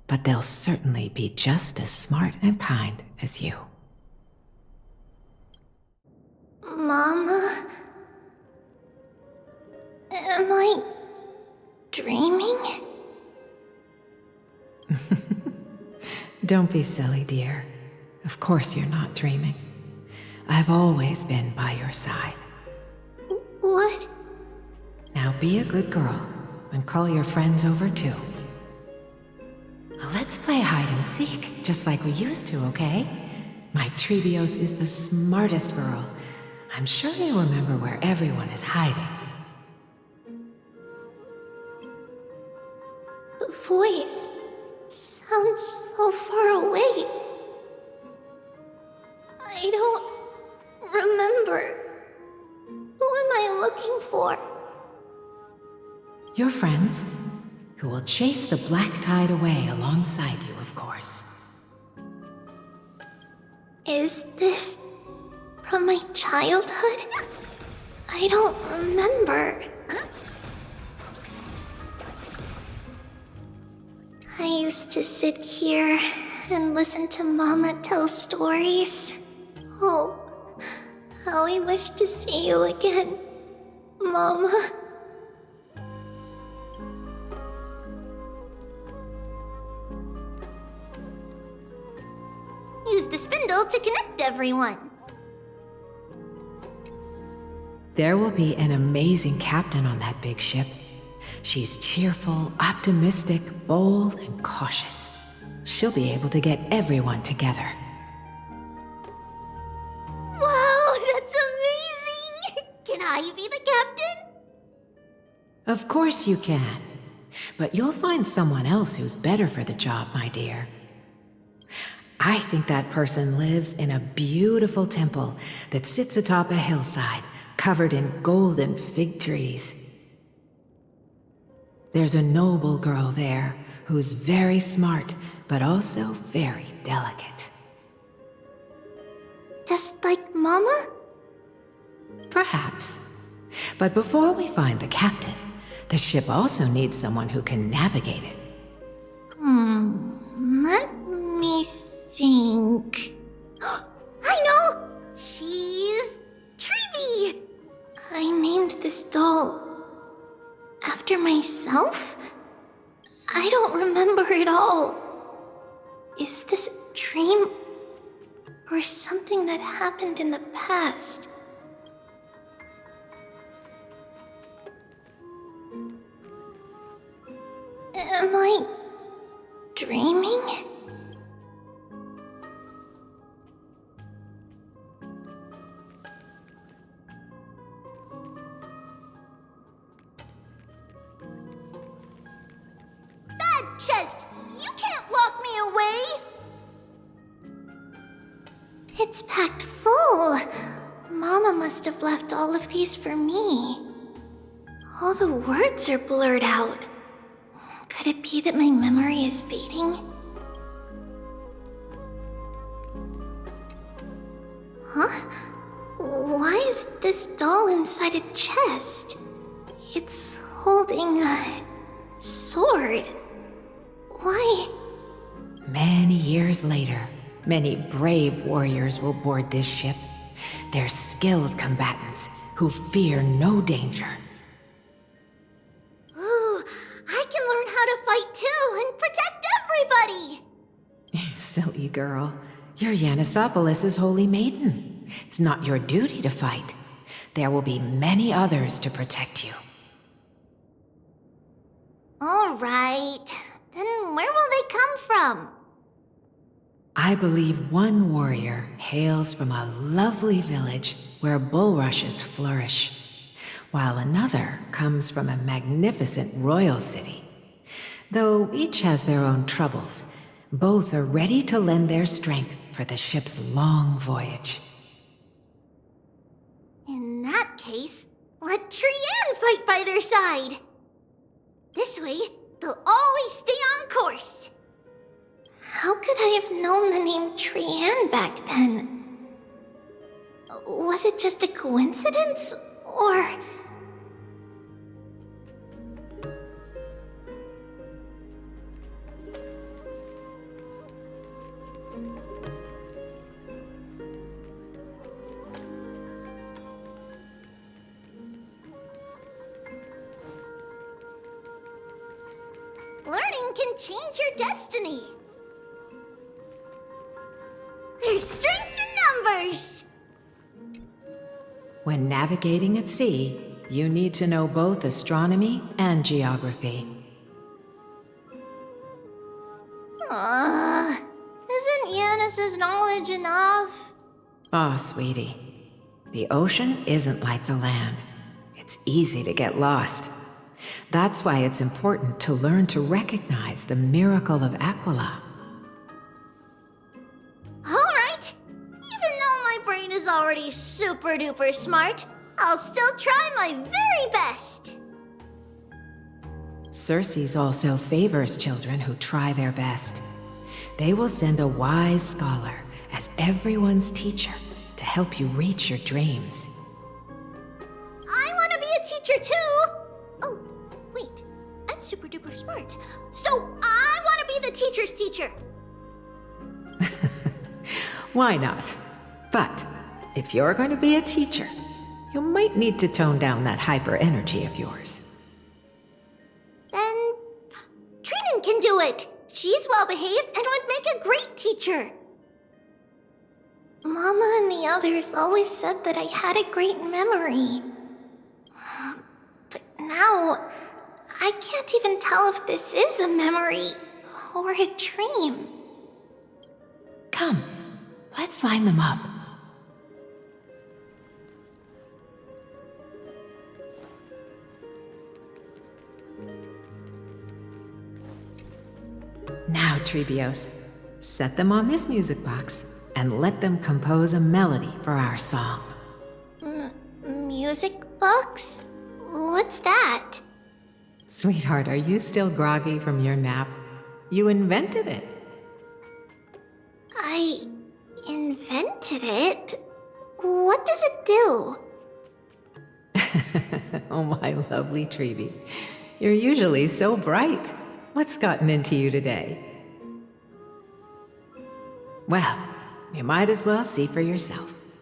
but they'll certainly be just as smart and kind as you. Mama? Am I dreaming? Don't be silly, dear. Of course you're not dreaming. I've always been by your side. What? Now be a good girl and call your friends over too. Let's play hide and seek, just like we used to, okay? My Trebios is the smartest girl. I'm sure you remember where everyone is hiding. The voice sounds so far away. I don't remember. Who am I looking for? Your friends, who will chase the black tide away alongside you, of course. Is this from my childhood? I don't remember. I used to sit here and listen to Mama tell stories. Oh, how I wish to see you again, Mama. Use the spindle to connect everyone. There will be an amazing captain on that big ship. She's cheerful, optimistic, bold, and cautious. She'll be able to get everyone together. Wow, that's amazing! Can I be the captain? Of course you can. But you'll find someone else who's better for the job, my dear. I think that person lives in a beautiful temple that sits atop a hillside, covered in golden fig trees. There's a noble girl there who's very smart, but also very delicate. Just like Mama? Perhaps. But before we find the captain, the ship also needs someone who can navigate it. Let me think. I know! She's Trevi! I named this doll after myself? I don't remember it all. Is this a dream? Or something that happened in the past? Am I dreaming? Bad chest! You can't lock me away! It's packed full. Mama must have left all of these for me. All the words are blurred out. Could it be that my memory is fading? Huh? Why is this doll inside a chest? It's holding a sword. Why? Many years later, many brave warriors will board this ship. They're skilled combatants who fear no danger. Ooh, I can learn how to fight too and protect everybody! Silly girl. You're Yanisopoulos' holy maiden. It's not your duty to fight. There will be many others to protect you. All right. Then where will they come from? I believe one warrior hails from a lovely village where bulrushes flourish, while another comes from a magnificent royal city. Though each has their own troubles, both are ready to lend their strength for the ship's long voyage. In that case, let Trian fight by their side. This way, they'll always stay on course. How could I have known the name Trian back then? Was it just a coincidence? Or... Learning can change your destiny. There's strength in numbers. When navigating at sea, you need to know both astronomy and geography. Isn't Yanis's knowledge enough? Oh, sweetie. The ocean isn't like the land. It's easy to get lost. That's why it's important to learn to recognize the miracle of Aquila. Alright. Even though my brain is already super duper smart, I'll still try my very best. Circe also favors children who try their best. They will send a wise scholar as everyone's teacher to help you reach your dreams. I want to be a teacher too! Oh, wait. I'm super duper smart. So I want to be the teacher's teacher! Why not? But if you're going to be a teacher, you might need to tone down that hyper energy of yours. Then Trinin can do it! She's well behaved and would make a great teacher! Mama and the others always said that I had a great memory. But now, I can't even tell if this is a memory or a dream. Come, let's line them up. Now, Trebios, set them on this music box and let them compose a melody for our song. Music box? What's that? Sweetheart, are you still groggy from your nap? You invented it. I invented it? What does it do? Oh, my lovely Trebi. You're usually so bright. What's gotten into you today? Well, you might as well see for yourself.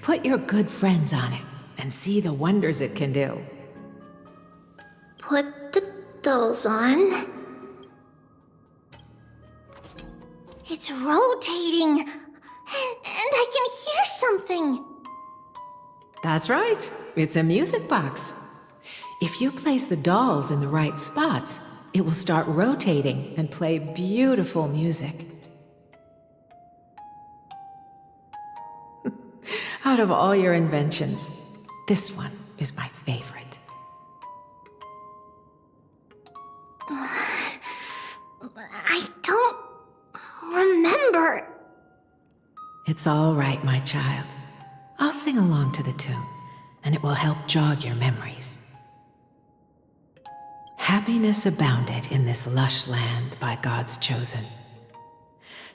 Put your good friends on it and see the wonders it can do. Put the dolls on. It's rotating, and I can hear something. That's right. It's a music box. If you place the dolls in the right spots, it will start rotating and play beautiful music. Out of all your inventions, this one is my favorite. I don't remember. It's all right, my child. I'll sing along to the tune, and it will help jog your memories. Happiness abounded in this lush land by God's chosen.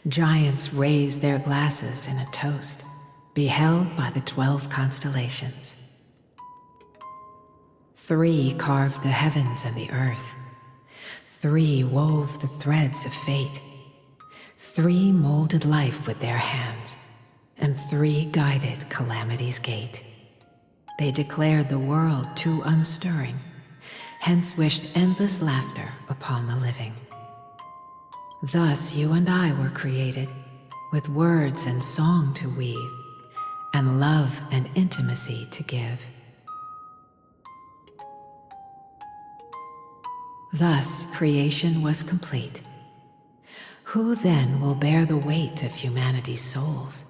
Giants raised their glasses in a toast, beheld by the 12 constellations. 3 carved the heavens and the earth. 3 wove the threads of fate. 3 molded life with their hands, and 3 guided calamity's gate. They declared the world too unstirring, hence wished endless laughter upon the living. Thus you and I were created, with words and song to weave, and love and intimacy to give. Thus creation was complete. Who then will bear the weight of humanity's souls,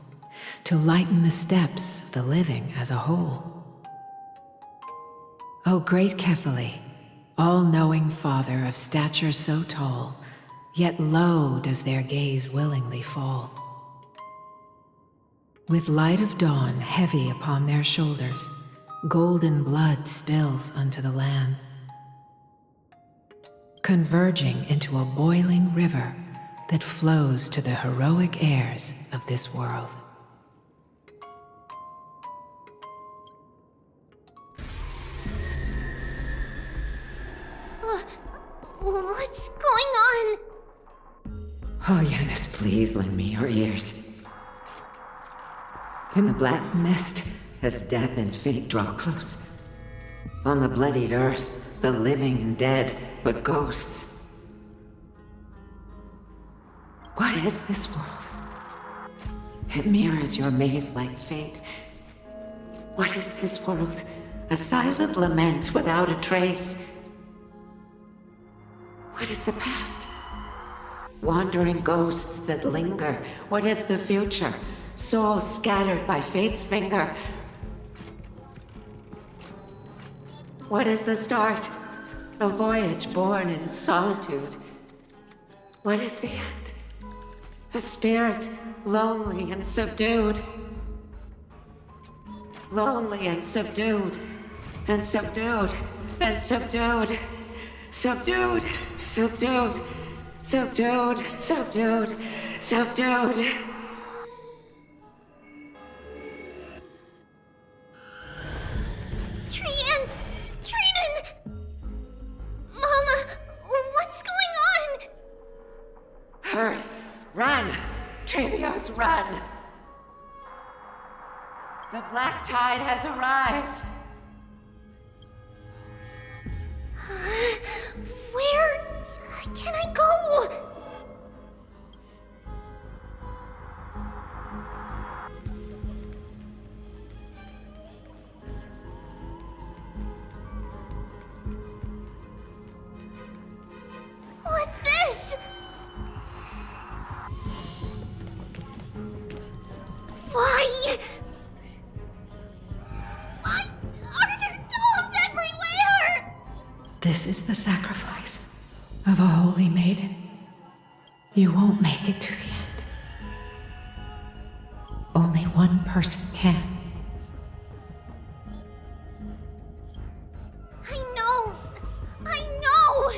to lighten the steps of the living as a whole? O great Kephale, all-knowing Father of stature so tall, yet low does their gaze willingly fall. With light of dawn heavy upon their shoulders, golden blood spills unto the land, converging into a boiling river that flows to the heroic heirs of this world. Oh, Yanis, please lend me your ears. In the black mist, as death and fate draw close. On the bloodied earth, the living and dead, but ghosts. What is this world? It mirrors your maze-like fate. What is this world? A silent lament without a trace. What is the past? Wandering ghosts that linger. What is the future? Souls scattered by fate's finger. What is the start? A voyage born in solitude. What is the end? A spirit, lonely and subdued. Lonely and subdued. And subdued. And subdued. Subdued. Subdued. Subdued. Subdued. Subdued. Trian! Trinan! Mama, what's going on? Hurry! Run! Trebios, run! The black tide has arrived! Where can I go? What's this? Why? Why are there dolls everywhere? This is the sacrifice of a holy maiden. You won't make it to the end. Only one person can. I know!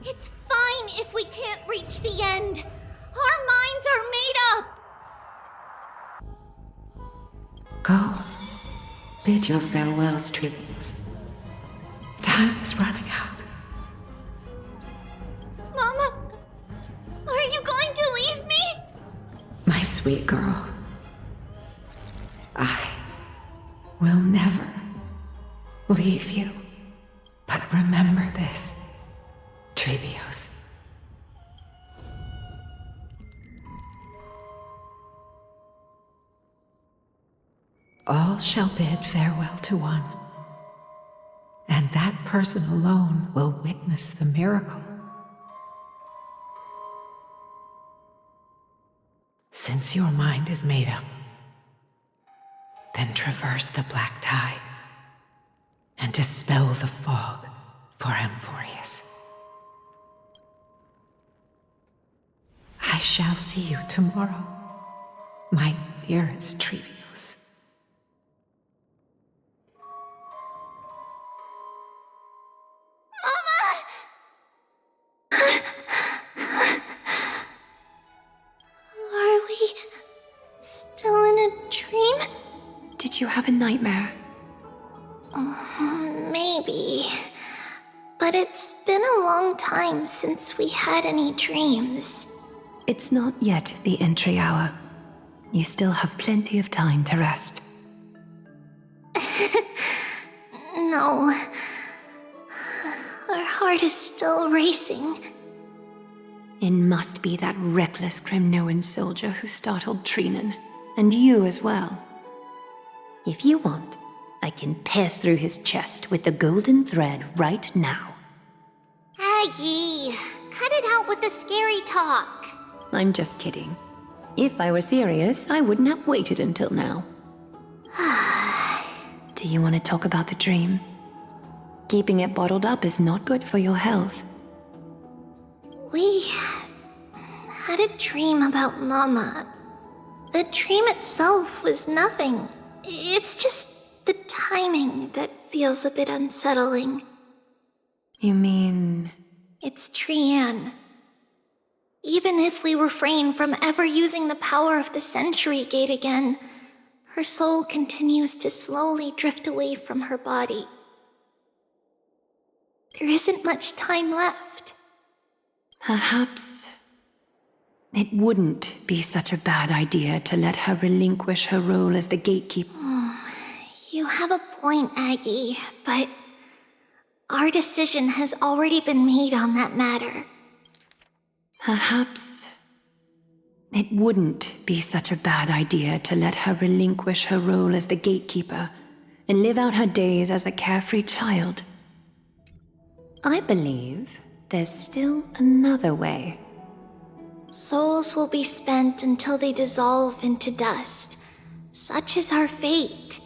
It's fine if we can't reach the end. Our minds are made up. Go. Bid your farewells, Trebios. Time is running out. Mama, are you going to leave me? My sweet girl. I will never leave you. But remember this, Trebios. All shall bid farewell to one, and that person alone will witness the miracle. Since your mind is made up, then traverse the black tide and dispel the fog for Amfореus. I shall see you tomorrow, my dearest Trebios. Are we still in a dream? Did you have a nightmare? Maybe. But it's been a long time since we had any dreams. It's not yet the entry hour. You still have plenty of time to rest. No. Our heart is still racing. It must be that reckless Kremnoan soldier who startled Trinan, and you as well. If you want, I can pierce through his chest with the golden thread right now. Aggie, cut it out with the scary talk. I'm just kidding. If I were serious, I wouldn't have waited until now. Do you want to talk about the dream? Keeping it bottled up is not good for your health. We had a dream about Mama. The dream itself was nothing. It's just the timing that feels a bit unsettling. You mean... It's Trian. Even if we refrain from ever using the power of the Century Gate again, her soul continues to slowly drift away from her body. There isn't much time left. Perhaps It wouldn't be such a bad idea to let her relinquish her role as the gatekeeper. You have a point, Aggie, but our decision has already been made on that matter. Perhaps it wouldn't be such a bad idea to let her relinquish her role as the gatekeeper and live out her days as a carefree child. I believe there's still another way. Souls will be spent until they dissolve into dust. Such is our fate.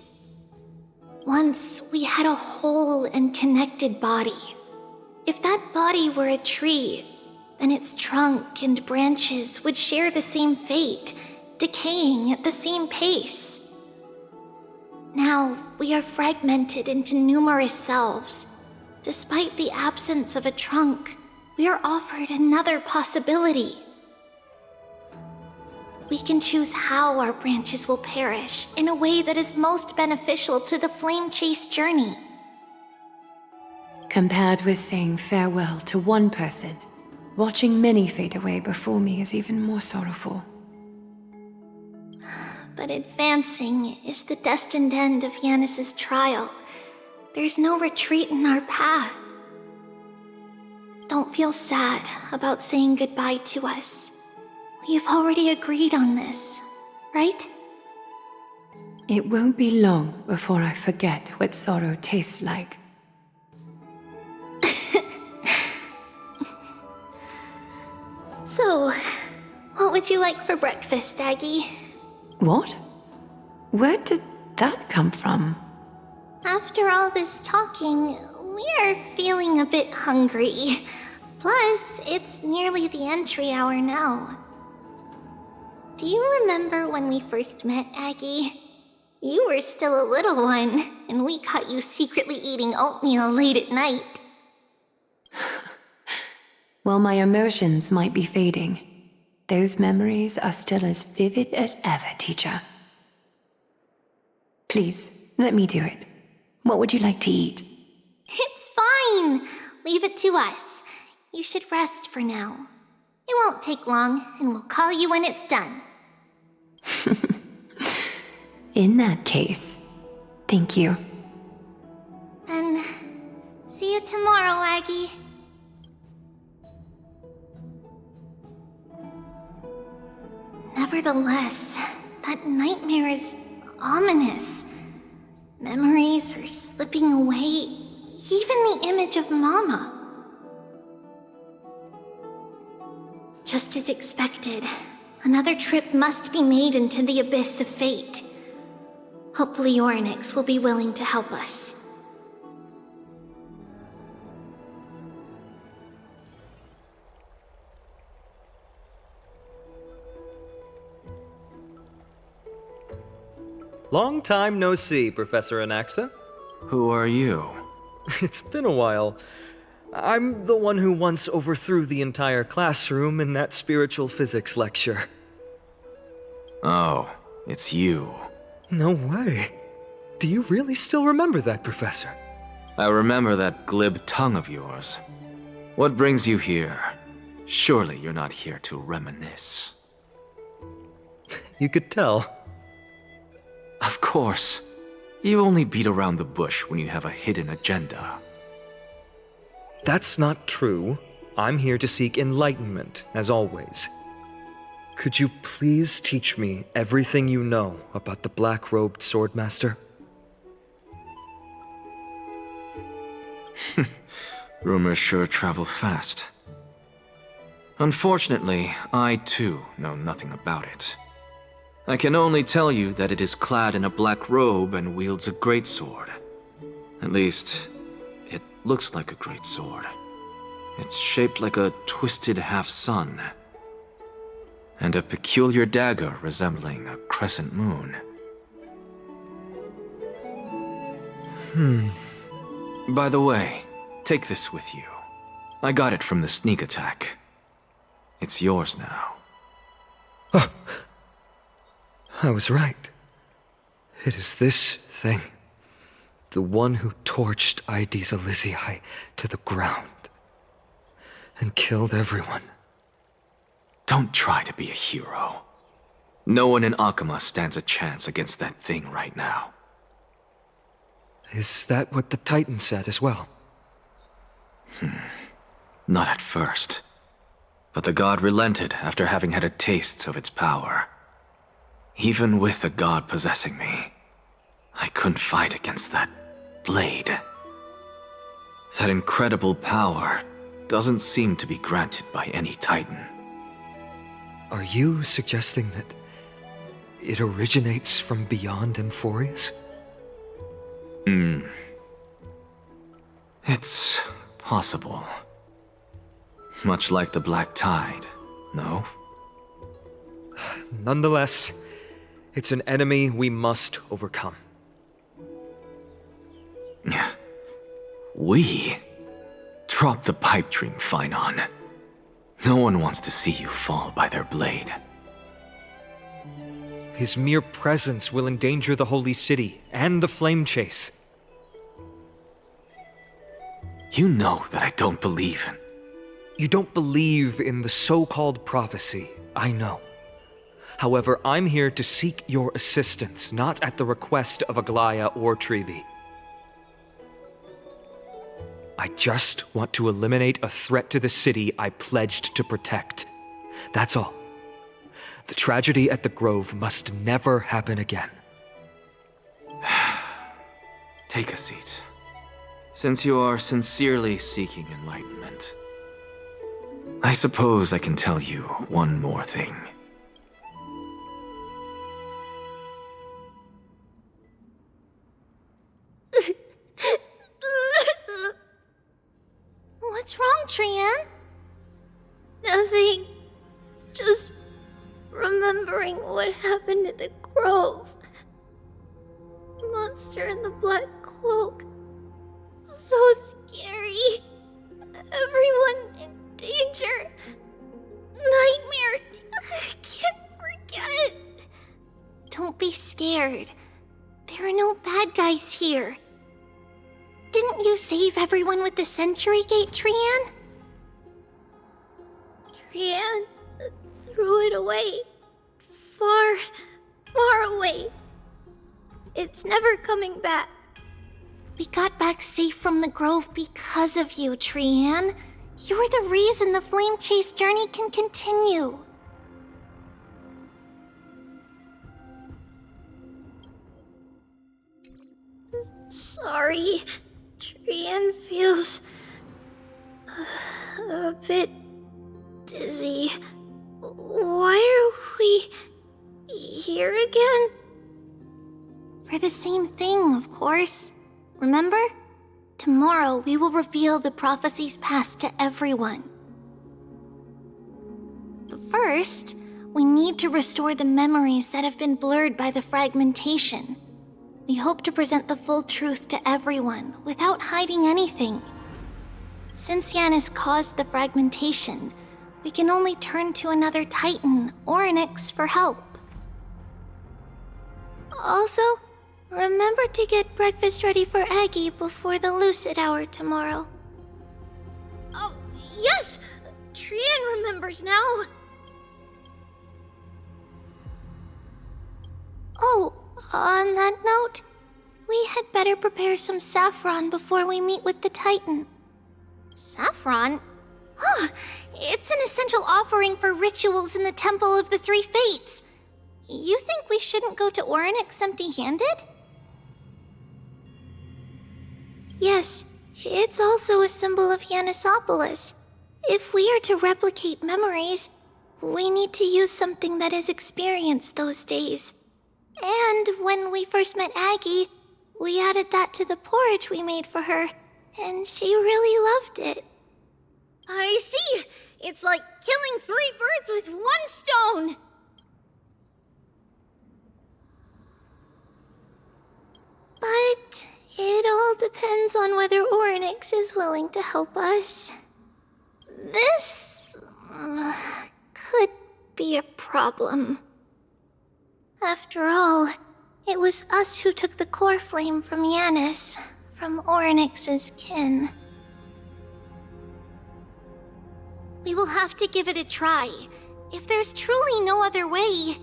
Once we had a whole and connected body. If that body were a tree, then its trunk and branches would share the same fate, decaying at the same pace. Now, we are fragmented into numerous selves. Despite the absence of a trunk, we are offered another possibility. We can choose how our branches will perish in a way that is most beneficial to the flame chase journey. Compared with saying farewell to one person, watching many fade away before me is even more sorrowful. But advancing is the destined end of Yanis's trial. There's no retreat in our path. Don't feel sad about saying goodbye to us. We have already agreed on this, right? It won't be long before I forget what sorrow tastes like. So, what would you like for breakfast, Aggie? What? Where did that come from? After all this talking, we are feeling a bit hungry. Plus, it's nearly the entry hour now. Do you remember when we first met, Aggie? You were still a little one, and we caught you secretly eating oatmeal late at night. While my emotions might be fading, those memories are still as vivid as ever, teacher. Please, let me do it. What would you like to eat? It's fine! Leave it to us. You should rest for now. It won't take long, and we'll call you when it's done. In that case, thank you. Then, see you tomorrow, Aggie. Nevertheless, that nightmare is ominous. Memories are slipping away, even the image of Mama. Just as expected, another trip must be made into the abyss of fate. Hopefully Orynyx will be willing to help us. Long time no see, Professor Anaxa. Who are you? It's been a while. I'm the one who once overthrew the entire classroom in that spiritual physics lecture. Oh, it's you. No way. Do you really still remember that, Professor? I remember that glib tongue of yours. What brings you here? Surely you're not here to reminisce. You could tell. Of course. You only beat around the bush when you have a hidden agenda. That's not true. I'm here to seek enlightenment, as always. Could you please teach me everything you know about the black-robed swordmaster? Rumors sure travel fast. Unfortunately, I too know nothing about it. I can only tell you that it is clad in a black robe and wields a greatsword. At least, it looks like a greatsword. It's shaped like a twisted half-sun, and a peculiar dagger resembling a crescent moon. By the way, take this with you. I got it from the sneak attack. It's yours now. Oh. I was right. It is this thing. The one who torched Aedes Elysiae to the ground and killed everyone. Don't try to be a hero. No one in Akama stands a chance against that thing right now. Is that what the Titan said as well? Not at first. But the god relented after having had a taste of its power. Even with the god possessing me, I couldn't fight against that blade. That incredible power doesn't seem to be granted by any Titan. Are you suggesting that it originates from beyond Amfореus? It's possible. Much like the Black Tide, no? Nonetheless, it's an enemy we must overcome. We? Drop the pipe dream, Phynon. No one wants to see you fall by their blade. His mere presence will endanger the Holy City and the Flame Chase. You know that I don't believe in... You don't believe in the so-called prophecy, I know. However, I'm here to seek your assistance, not at the request of Aglaya or Treeby. I just want to eliminate a threat to the city I pledged to protect. That's all. The tragedy at the Grove must never happen again. Take a seat. Since you are sincerely seeking enlightenment, I suppose I can tell you one more thing. What's wrong, Trian? Nothing. Just remembering what happened at the Grove. The monster in the black cloak. So scary. Everyone in danger. Nightmare. I can't forget. Don't be scared. There are no bad guys here. Didn't you save everyone with the Century Gate, Trian? Trian threw it away. Far, far away. It's never coming back. We got back safe from the Grove because of you, Trian. You're the reason the Flame Chase journey can continue. Sorry. Trian feels a bit dizzy. Why are we here again? For the same thing, of course. Remember? Tomorrow we will reveal the prophecies past to everyone. But first, we need to restore the memories that have been blurred by the fragmentation. We hope to present the full truth to everyone, without hiding anything. Since Yanis caused the fragmentation, we can only turn to another Titan, Orynyx, for help. Also, remember to get breakfast ready for Aggie before the lucid hour tomorrow. Oh, yes! Trian remembers now! Oh, on that note, we had better prepare some saffron before we meet with the Titan. Saffron? Huh, it's an essential offering for rituals in the Temple of the Three Fates. You think we shouldn't go to Orynyx empty-handed? Yes, it's also a symbol of Yanisopolis. If we are to replicate memories, we need to use something that is experienced those days. And when we first met Aggie, we added that to the porridge we made for her, and she really loved it. I see! It's like killing 3 birds with 1 stone! But it all depends on whether Orynyx is willing to help us. This could be a problem. After all, it was us who took the core flame from Yanis, from Orynyx's kin. We will have to give it a try. if there's truly no other way...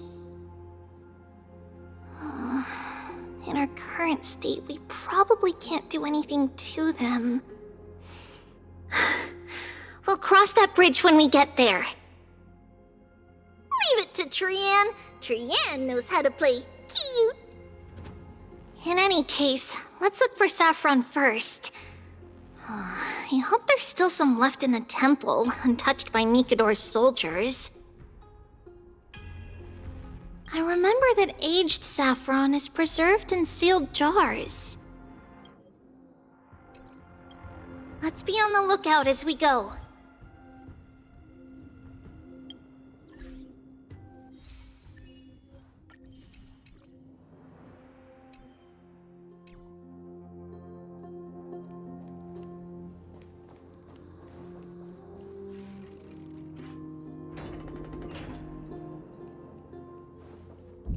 In our current state, we probably can't do anything to them. We'll cross that bridge when we get there. Leave it to Trian. Trian knows how to play cute. In any case, let's look for Saffron first. I hope there's still some left in the temple, untouched by Nikador's soldiers. I remember that aged saffron is preserved in sealed jars. Let's be on the lookout as we go.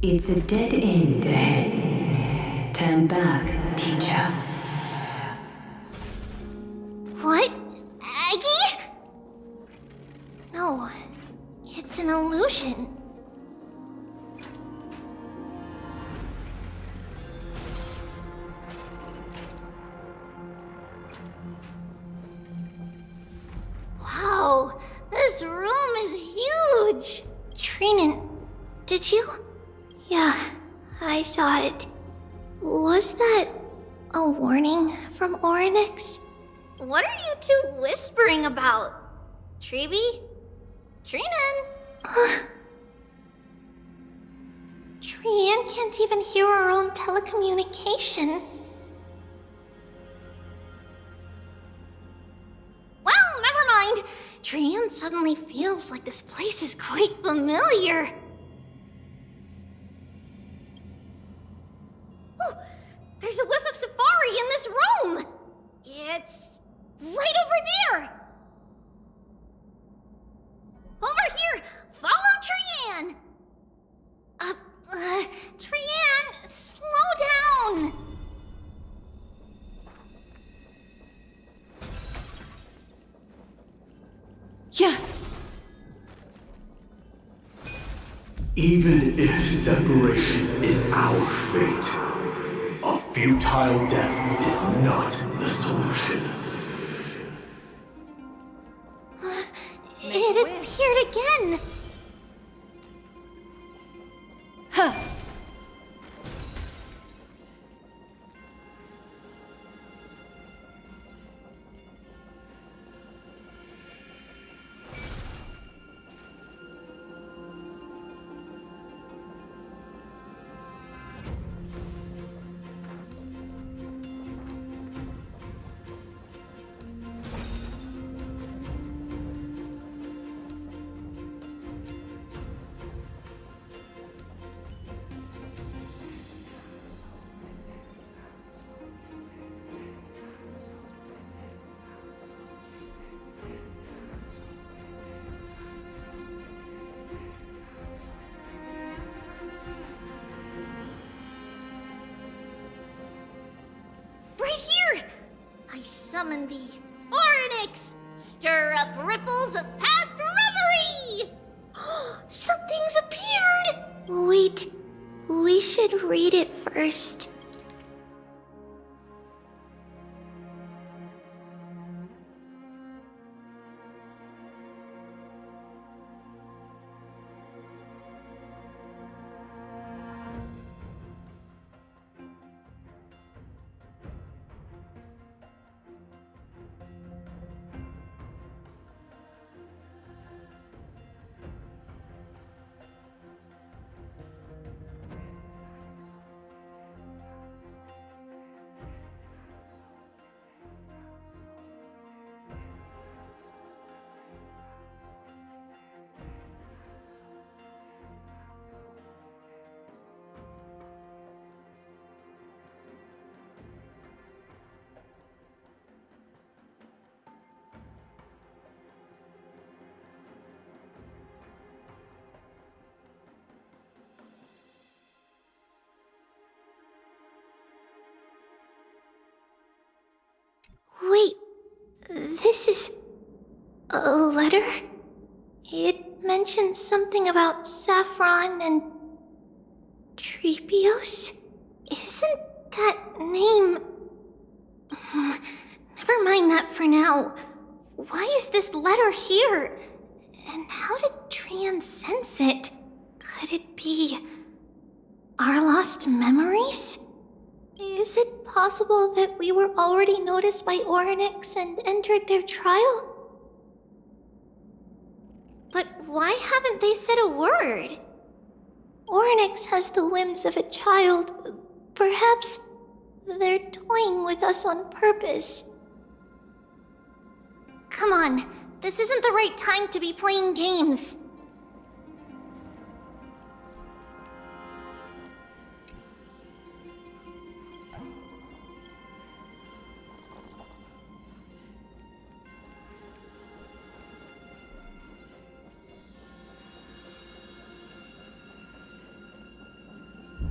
It's a dead end ahead. Turn back, teacher. What? Aggie? No, it's an illusion. Wow, this room is huge! Trinan, did you? Yeah, I saw it. Was that a warning from Orynyx? What are you two whispering about? Treeby? Trinan? Trian can't even hear our own telecommunication. Well, never mind. Trian suddenly feels like this place is quite familiar. Oh, there's a whiff of safari in this room! It's right over there! Over here! Follow Trian! Trian, slow down! Yeah. Even if separation is our fate, a futile death is not the solution. It appeared again! Huh. Right here! I summon thee, Orynyx! Stir up ripples of past reverie! Something's appeared! Wait, we should read it first. Wait, this is a letter? It mentioned something about Saffron and Trebios? Isn't that name... Never mind that for now. Why is this letter here? And how did Trian sense it? Could it be our lost memories? Is it possible that we were already noticed by Orynyx and entered their trial? But why haven't they said a word? Orynyx has the whims of a child. Perhaps they're toying with us on purpose. Come on, this isn't the right time to be playing games.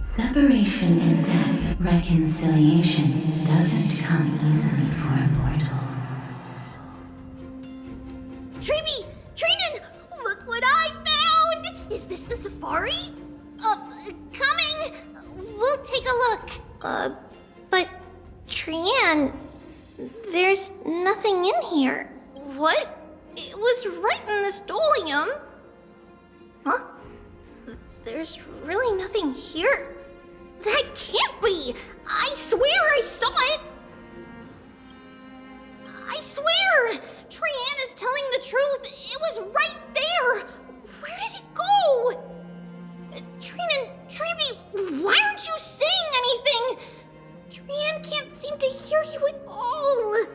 Separation and death, reconciliation doesn't come easily for a mortal. Trebi! Trinan! Look what I found! Is this the safari? Coming! We'll take a look. But Trian, there's nothing in here. What? It was right in the stolium. Huh? There's really nothing here. That can't be! I swear I saw it! I swear! Trian is telling the truth. It was right there. Where did it go? Trinan, Trebi, why aren't you saying anything? Trian can't seem to hear you at all.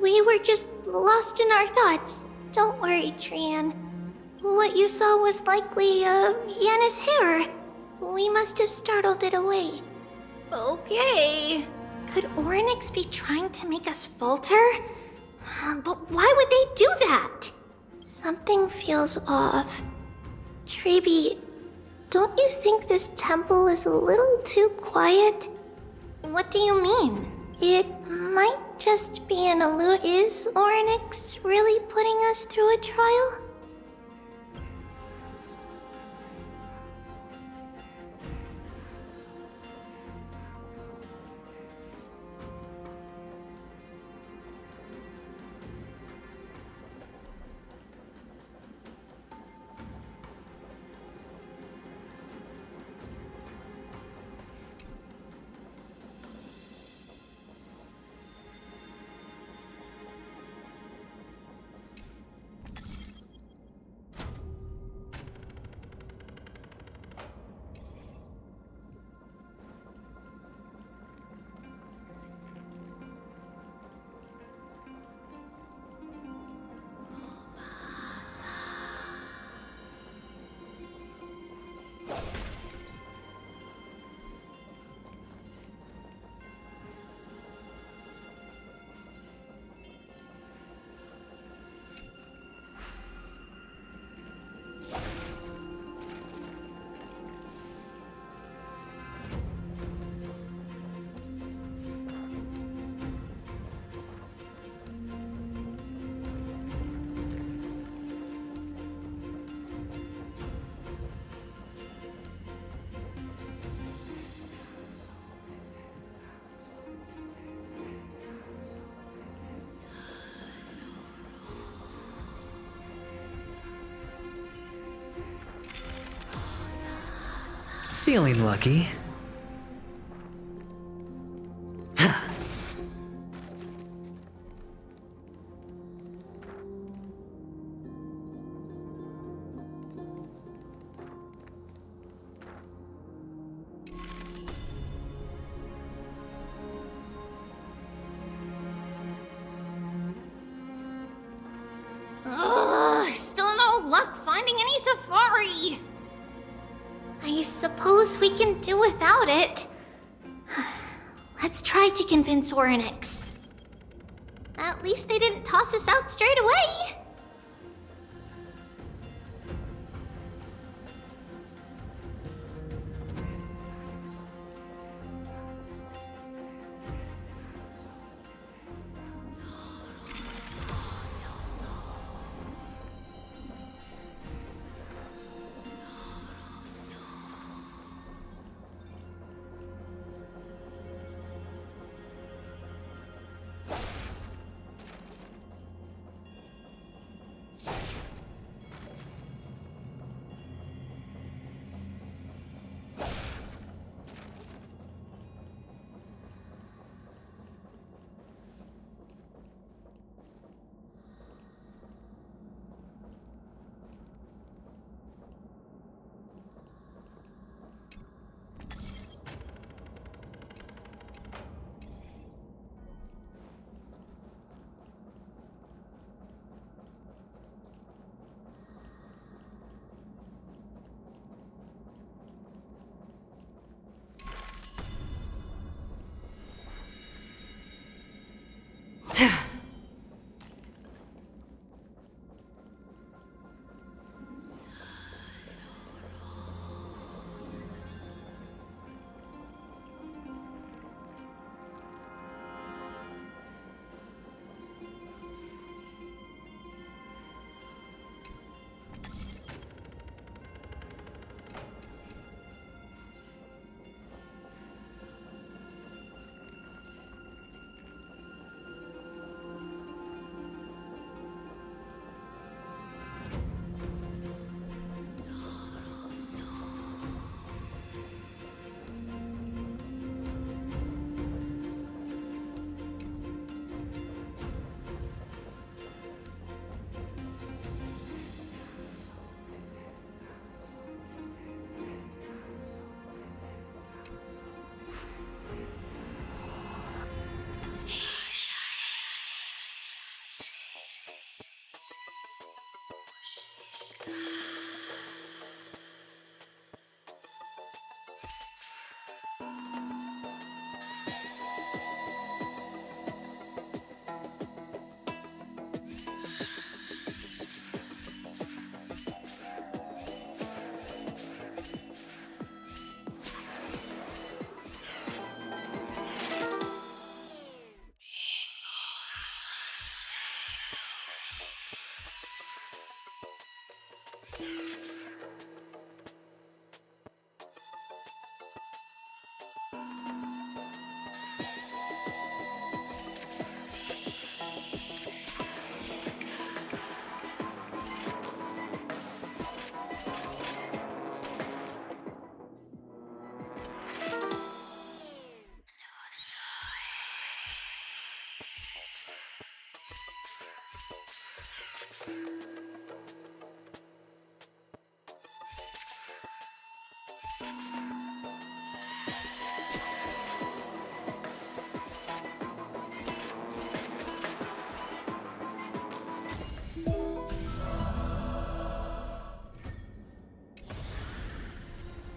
We were just lost in our thoughts. Don't worry, Trian. What you saw was likely, Yenna's hair. We must have startled it away. Okay. Could Orynyx be trying to make us falter? But why would they do that? Something feels off. Trebi, don't you think this temple is a little too quiet? What do you mean? It might just be an illusion. Is Orynyx really putting us through a trial? Feeling lucky. Still no luck finding any safari. I suppose we can do without it. Let's try to convince Orynyx. At least they didn't toss us out straight away.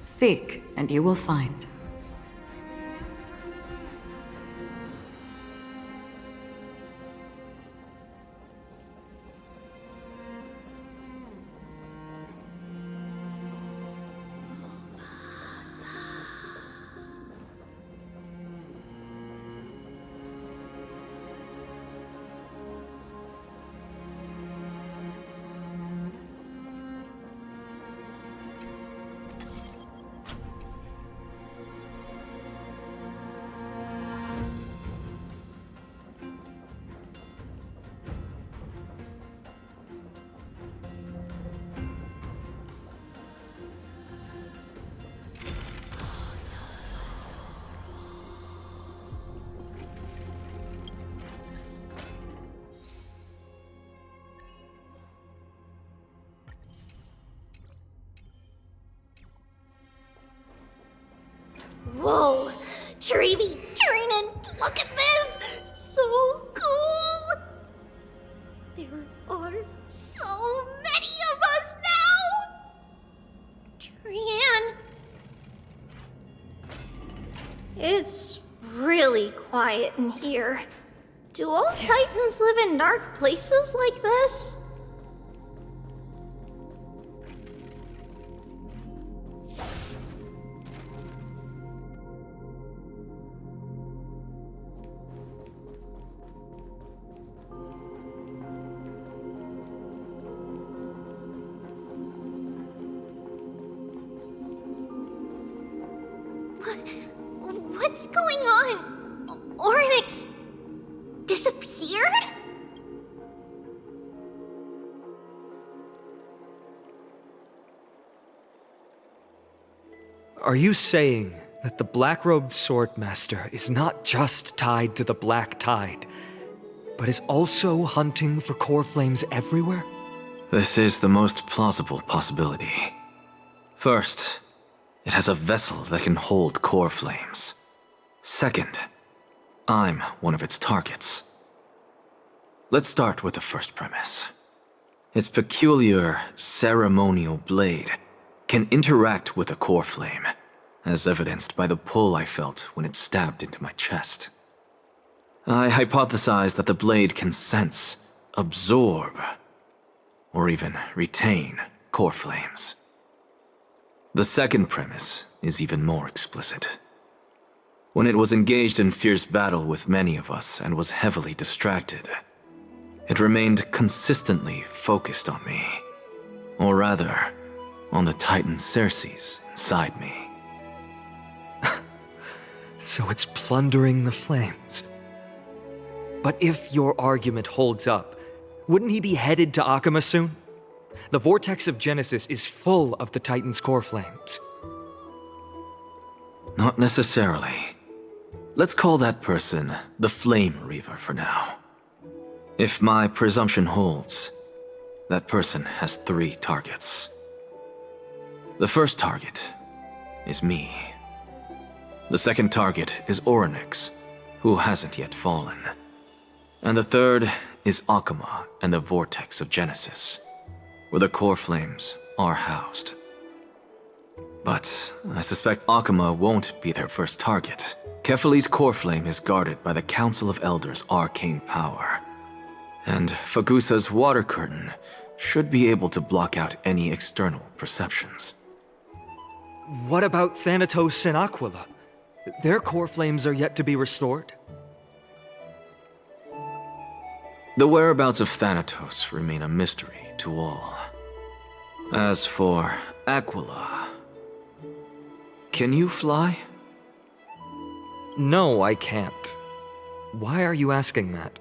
Seek, and you will find. Whoa! Treeby, Trinan, look at this! So cool! There are so many of us now! Trian. It's really quiet in here. Do all Titans live in dark places like this? What's going on? Oryx disappeared? Are you saying that the black-robed swordmaster is not just tied to the Black Tide, but is also hunting for core flames everywhere? This is the most plausible possibility. First, it has a vessel that can hold core flames. Second, I'm one of its targets. Let's start with the first premise. Its peculiar ceremonial blade can interact with a core flame, as evidenced by the pull I felt when it stabbed into my chest. I hypothesize that the blade can sense, absorb, or even retain core flames. The second premise is even more explicit. When it was engaged in fierce battle with many of us and was heavily distracted, it remained consistently focused on me. Or rather, on the Titan Ceres inside me. So it's plundering the flames. But if your argument holds up, wouldn't he be headed to Akama soon? The vortex of Genesis is full of the Titan's core flames. Not necessarily. Let's call that person the Flame Reaver for now. If my presumption holds, that person has 3 targets. The first target is me. The second target is Oryx, who hasn't yet fallen. And the third is Akama and the Vortex of Genesis, where the core flames are housed. But I suspect Akama won't be their first target. Kefali's core flame is guarded by the Council of Elders' arcane power. And Fagusa's water curtain should be able to block out any external perceptions. What about Thanatos and Aquila? Their core flames are yet to be restored. The whereabouts of Thanatos remain a mystery to all. As for Aquila, can you fly? No, I can't. Why are you asking that?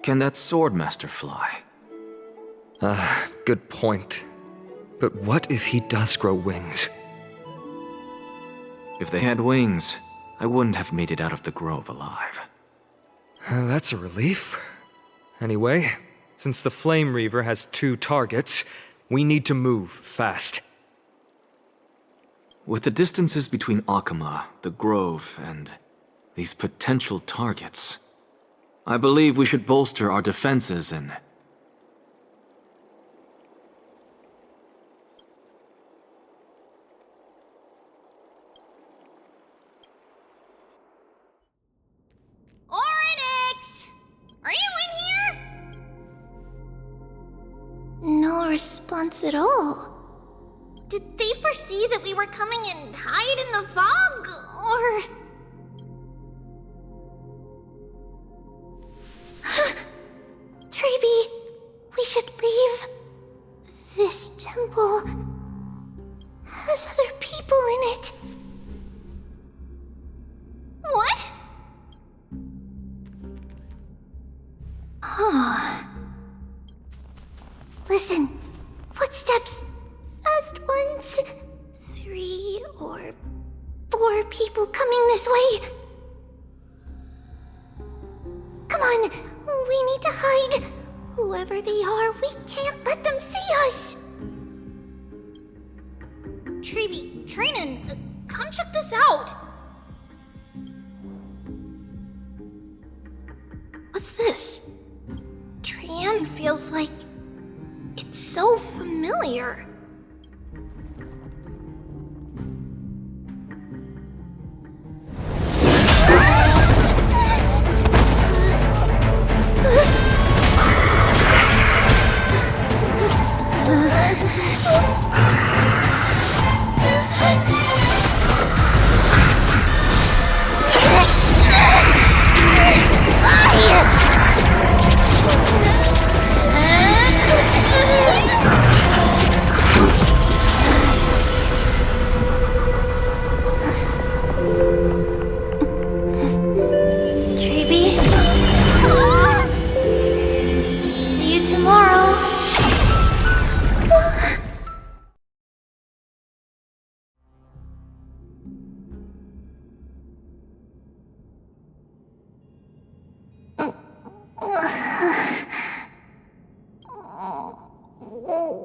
Can that Swordmaster fly? Good point. But what if he does grow wings? If they had wings, I wouldn't have made it out of the grove alive. That's a relief. Anyway, since the Flame Reaver has 2 targets, we need to move fast. With the distances between Akama, the Grove, and these potential targets, I believe we should bolster our defenses and... Oryx! Are you in here? No response at all. Did they foresee that we were coming and hide in the fog, or... Treeby, we should leave. This temple has other people in it. What? Huh. Listen, footsteps. Fast ones. 3 or 4 people coming this way. Come on, we need to hide. Whoever they are, we can't let them see us. Treeby, Trinan, come check this out. What's this? Trian feels like it's so familiar.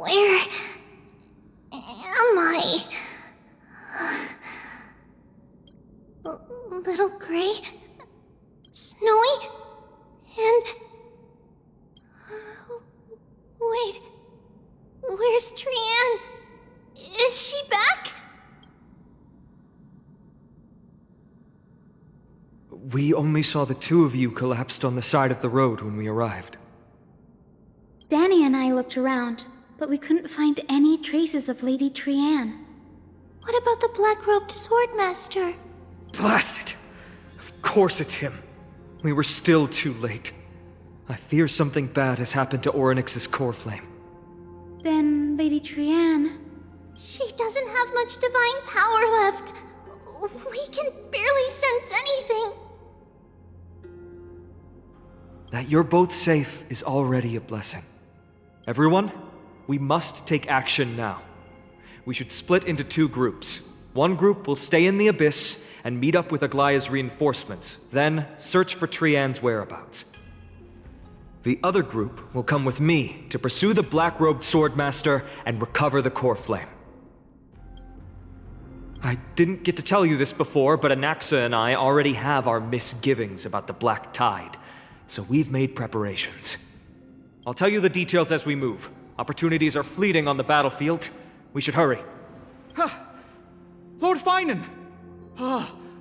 Where am I? Little gray, snowy, and... Wait, where's Trian? Is she back? We only saw the two of you collapsed on the side of the road when we arrived. Danny and I looked around, but we couldn't find any traces of Lady Trian. What about the black-robed swordmaster? Blast it! Of course it's him. We were still too late. I fear something bad has happened to Oryx's core flame. Then Lady Trian... She doesn't have much divine power left. We can barely sense anything. That you're both safe is already a blessing. Everyone, we must take action now. We should split into 2 groups. One group will stay in the Abyss and meet up with Aglaya's reinforcements, then search for Trian's whereabouts. The other group will come with me to pursue the black-robed swordmaster and recover the core flame. I didn't get to tell you this before, but Anaxa and I already have our misgivings about the Black Tide, so we've made preparations. I'll tell you the details as we move. Opportunities are fleeting on the battlefield. We should hurry. Lord Finan!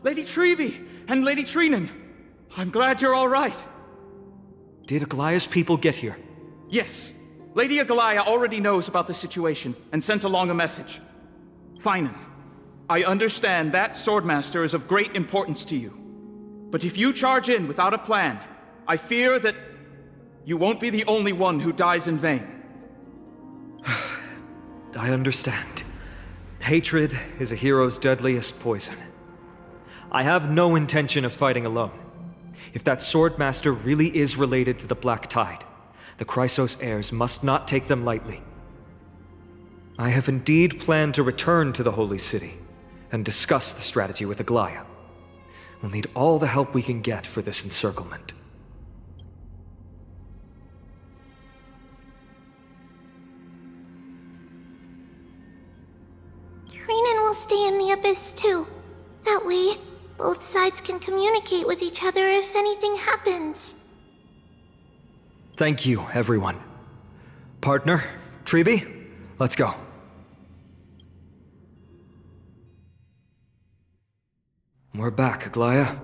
Lady Treeby and Lady Trinan. I'm glad you're all right. Did Aglaya's people get here? Yes. Lady Aglaya already knows about the situation and sent along a message. Finan, I understand that Swordmaster is of great importance to you. But if you charge in without a plan, I fear that you won't be the only one who dies in vain. I understand. Hatred is a hero's deadliest poison. I have no intention of fighting alone. If that Swordmaster really is related to the Black Tide, the Chrysos heirs must not take them lightly. I have indeed planned to return to the Holy City and discuss the strategy with Aglaya. We'll need all the help we can get for this encirclement. Trinan will stay in the abyss too. That way, both sides can communicate with each other if anything happens. Thank you, everyone. Partner, Treeby, let's go. We're back, Aglaya.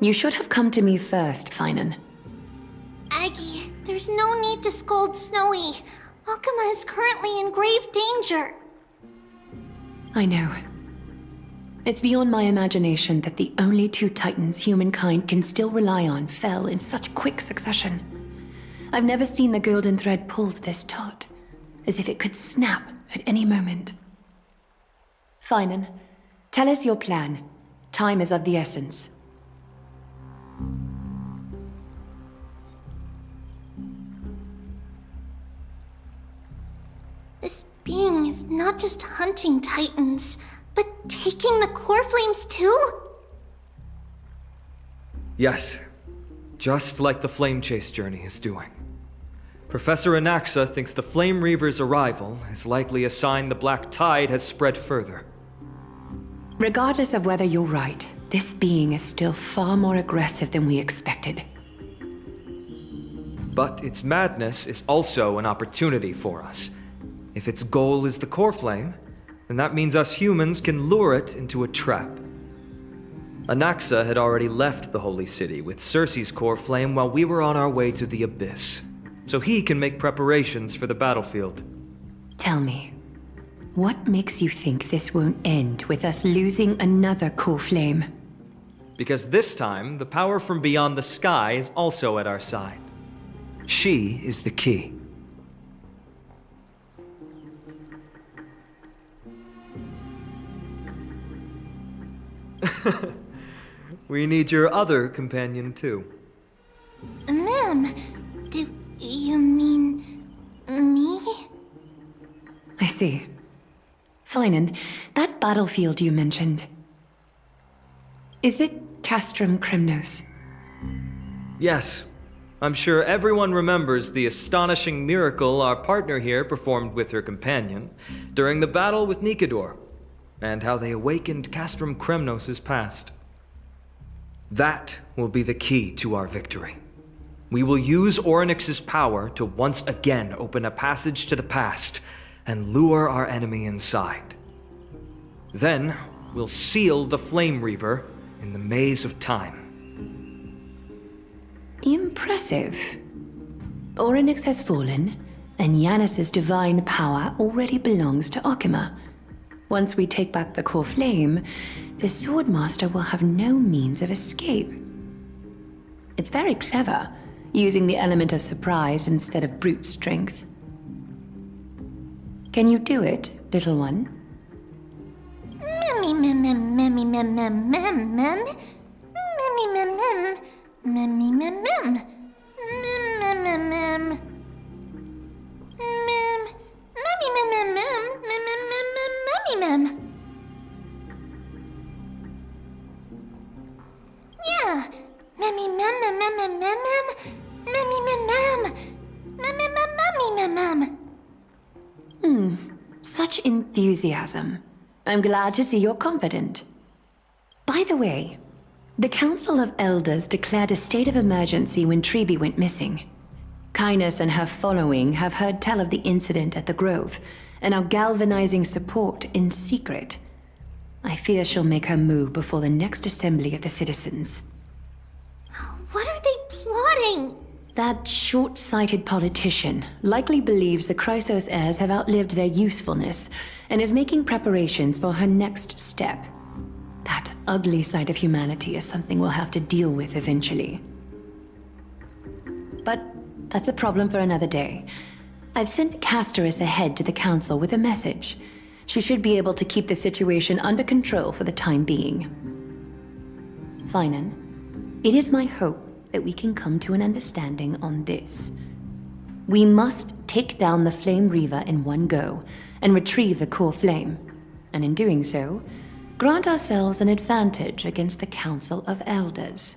You should have come to me first, Finan. Aggie, there's no need to scold Snowy. Akuma is currently in grave danger. I know. It's beyond my imagination that the only two titans humankind can still rely on fell in such quick succession. I've never seen the golden thread pulled this taut, as if it could snap at any moment. Finan, tell us your plan. Time is of the essence. This being is not just hunting titans, but taking the core flames too? Yes, just like the Flame Chase journey is doing. Professor Anaxa thinks the Flame Reaver's arrival is likely a sign the Black Tide has spread further. Regardless of whether you're right, this being is still far more aggressive than we expected. But its madness is also an opportunity for us. If its goal is the core flame, then that means us humans can lure it into a trap. Anaxa had already left the Holy City with Cersei's core flame while we were on our way to the Abyss, so he can make preparations for the battlefield. Tell me, what makes you think this won't end with us losing another core flame? Because this time, the power from beyond the sky is also at our side. She is the key. We need your other companion, too. Ma'am, do you mean me? I see. Finan, that battlefield you mentioned. Is it Castrum Krymnos? Yes. I'm sure everyone remembers the astonishing miracle our partner here performed with her companion during the battle with Nikador, and how they awakened Castrum Krymnos' past. That will be the key to our victory. We will use Orynyx's power to once again open a passage to the past and lure our enemy inside. Then, we'll seal the Flame Reaver in the maze of time. Impressive. Orynyx has fallen, and Yanis's divine power already belongs to Akuma. Once we take back the core flame, the Swordmaster will have no means of escape. It's very clever, using the element of surprise instead of brute strength. Can you do it, little one? Yeah. Such enthusiasm. I'm glad to see you're confident. By the way, the Council of Elders declared a state of emergency when Treeby went missing. Kainos and her following have heard tell of the incident at the Grove, and are galvanizing support in secret. I fear she'll make her move before the next assembly of the citizens. What are they plotting? That short-sighted politician likely believes the Chrysos heirs have outlived their usefulness, and is making preparations for her next step. That ugly side of humanity is something we'll have to deal with eventually. But that's a problem for another day. I've sent Castoris ahead to the council with a message. She should be able to keep the situation under control for the time being. Finan, it is my hope that we can come to an understanding on this. We must take down the Flame Reaver in one go, and retrieve the core flame, and in doing so, grant ourselves an advantage against the Council of Elders.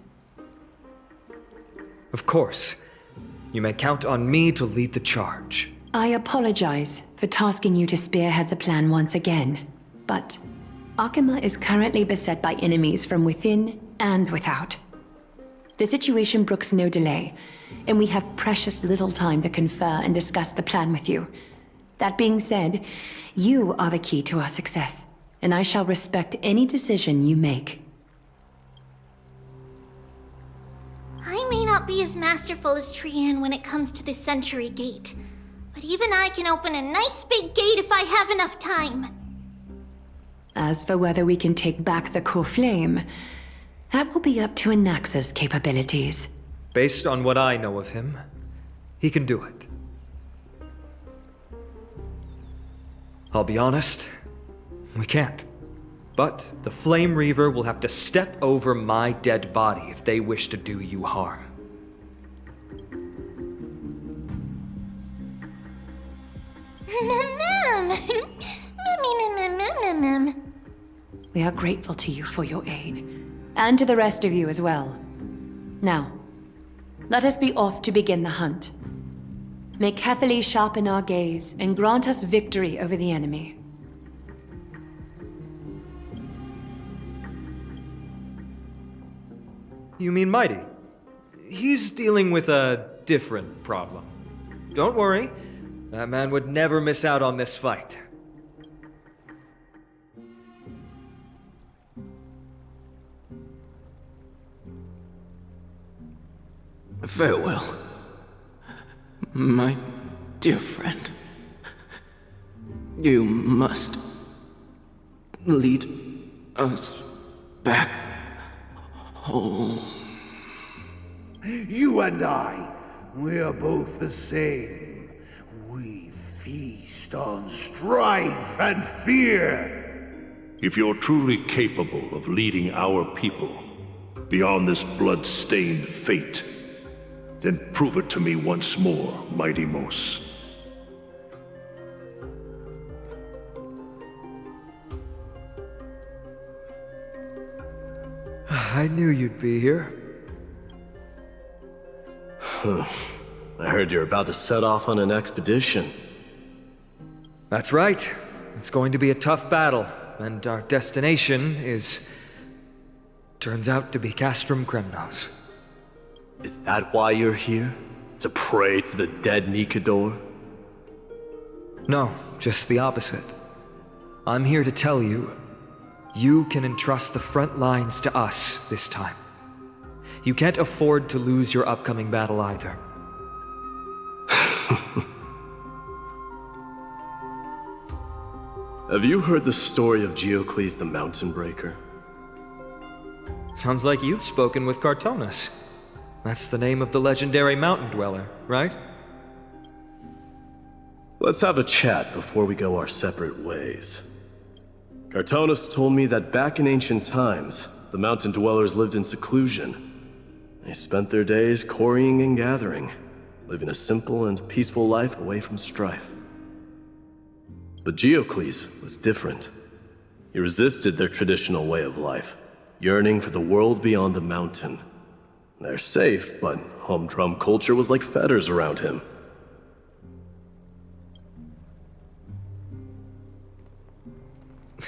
Of course. You may count on me to lead the charge. I apologize for tasking you to spearhead the plan once again, but Akima is currently beset by enemies from within and without. The situation brooks no delay, and we have precious little time to confer and discuss the plan with you. That being said, you are the key to our success, and I shall respect any decision you make. I may not be as masterful as Trian when it comes to the Century Gate, but even I can open a nice big gate if I have enough time. As for whether we can take back the core flame, that will be up to Anaxa's capabilities. Based on what I know of him, he can do it. I'll be honest, we can't. But the Flame Reaver will have to step over my dead body if they wish to do you harm. We are grateful to you for your aid, and to the rest of you as well. Now, let us be off to begin the hunt. May Cathali sharpen our gaze and grant us victory over the enemy. You mean Mighty? He's dealing with a different problem. Don't worry, that man would never miss out on this fight. Farewell, my dear friend. You must lead us back home. You and I, we are both the same. We feast on strife and fear. If you're truly capable of leading our people beyond this blood-stained fate, then prove it to me once more, Mighty Mos. I knew you'd be here. I heard you're about to set off on an expedition. That's right. It's going to be a tough battle, and our destination turns out to be Castrum Kremnos. Is that why you're here? To pray to the dead Nikador? No, just the opposite. I'm here to tell you, you can entrust the front lines to us this time. You can't afford to lose your upcoming battle either. Have you heard the story of Geocles the Mountain Breaker? Sounds like you've spoken with Cartonus. That's the name of the legendary mountain dweller, right? Let's have a chat before we go our separate ways. Cartonus told me that back in ancient times, the mountain dwellers lived in seclusion. They spent their days quarrying and gathering, living a simple and peaceful life away from strife. But Geocles was different. He resisted their traditional way of life, yearning for the world beyond the mountain. They're safe, but humdrum culture was like fetters around him.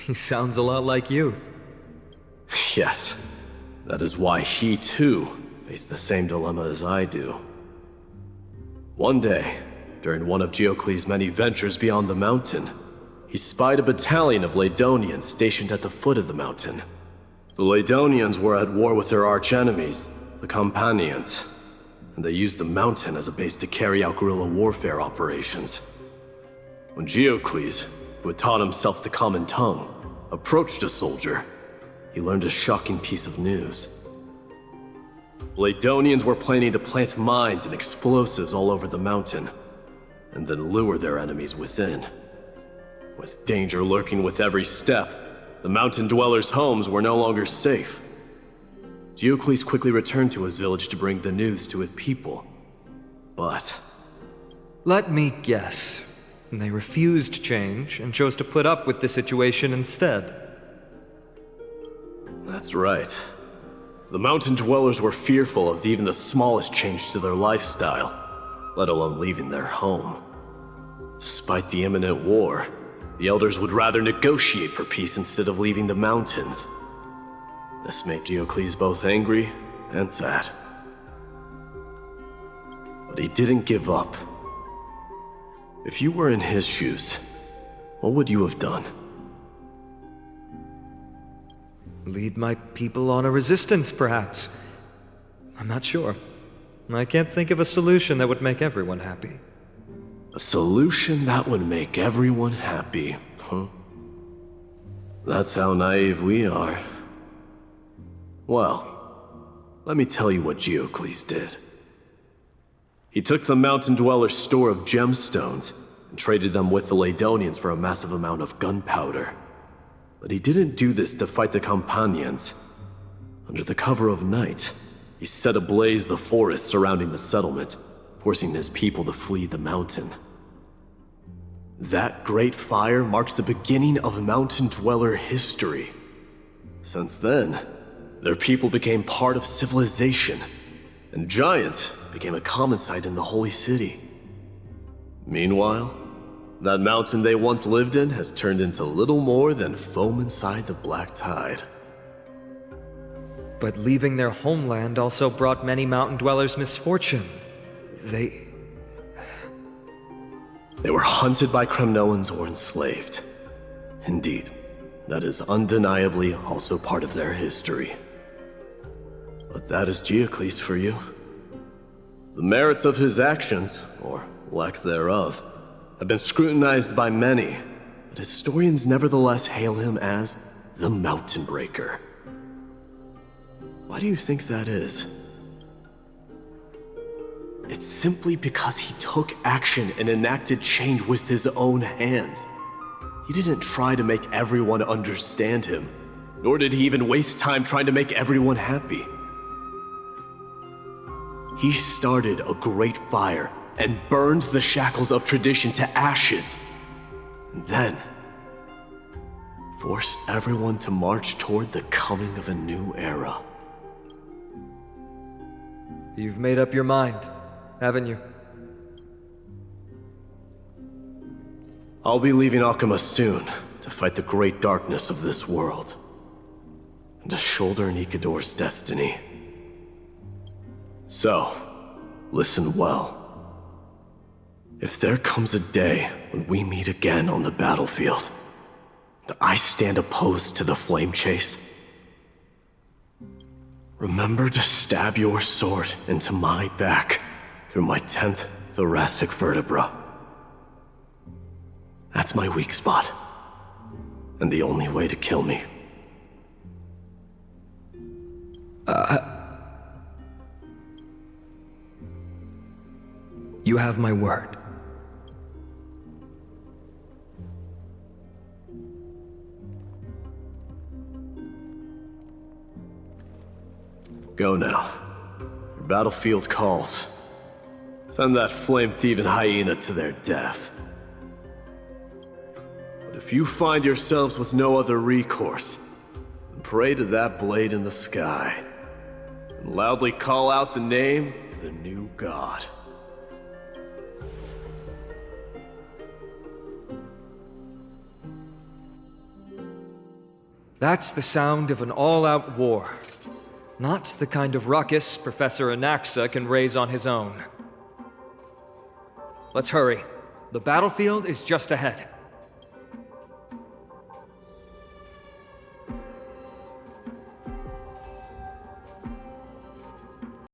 He sounds a lot like you. Yes. That is why he, too, faced the same dilemma as I do. One day, during one of Geocles' many ventures beyond the mountain, he spied a battalion of Ladonians stationed at the foot of the mountain. The Ladonians were at war with their arch-enemies, the Companions, and they used the mountain as a base to carry out guerrilla warfare operations. When Geocles, who had taught himself the common tongue, approached a soldier, he learned a shocking piece of news. Ladonians were planning to plant mines and explosives all over the mountain, and then lure their enemies within. With danger lurking with every step, the mountain dwellers' homes were no longer safe. Geocles quickly returned to his village to bring the news to his people. But... let me guess. They refused change and chose to put up with the situation instead. That's right. The mountain dwellers were fearful of even the smallest change to their lifestyle, let alone leaving their home. Despite the imminent war, the elders would rather negotiate for peace instead of leaving the mountains. This made Diocles both angry and sad. But he didn't give up. If you were in his shoes, what would you have done? Lead my people on a resistance, perhaps. I'm not sure. I can't think of a solution that would make everyone happy. A solution that would make everyone happy, huh? That's how naive we are. Well, let me tell you what Diocles did. He took the mountain dwellers' store of gemstones and traded them with the Ladonians for a massive amount of gunpowder. But he didn't do this to fight the Companions. Under the cover of night, he set ablaze the forest surrounding the settlement, forcing his people to flee the mountain. That great fire marked the beginning of mountain dweller history. Since then, their people became part of civilization, and giants became a common sight in the holy city. Meanwhile, that mountain they once lived in has turned into little more than foam inside the black tide. But leaving their homeland also brought many mountain dwellers misfortune. They were hunted by Kremnoans or enslaved. Indeed, that is undeniably also part of their history. But that is Diocles for you. The merits of his actions, or lack thereof, have been scrutinized by many, but historians nevertheless hail him as the Mountain Breaker. Why do you think that is? It's simply because he took action and enacted change with his own hands. He didn't try to make everyone understand him, nor did he even waste time trying to make everyone happy. He started a great fire and burned the shackles of tradition to ashes, and then forced everyone to march toward the coming of a new era. You've made up your mind, haven't you? I'll be leaving Alchema soon to fight the great darkness of this world, and to shoulder Nikador's destiny. So, listen well. If there comes a day when we meet again on the battlefield, and I stand opposed to the flame chase, remember to stab your sword into my back through my 10th thoracic vertebra. That's my weak spot, and the only way to kill me. You have my word. Go now. Your battlefield calls. Send that flame-thieving hyena to their death. But if you find yourselves with no other recourse, then pray to that blade in the sky, and loudly call out the name of the new god. That's the sound of an all-out war. Not the kind of ruckus Professor Anaxa can raise on his own. Let's hurry. The battlefield is just ahead.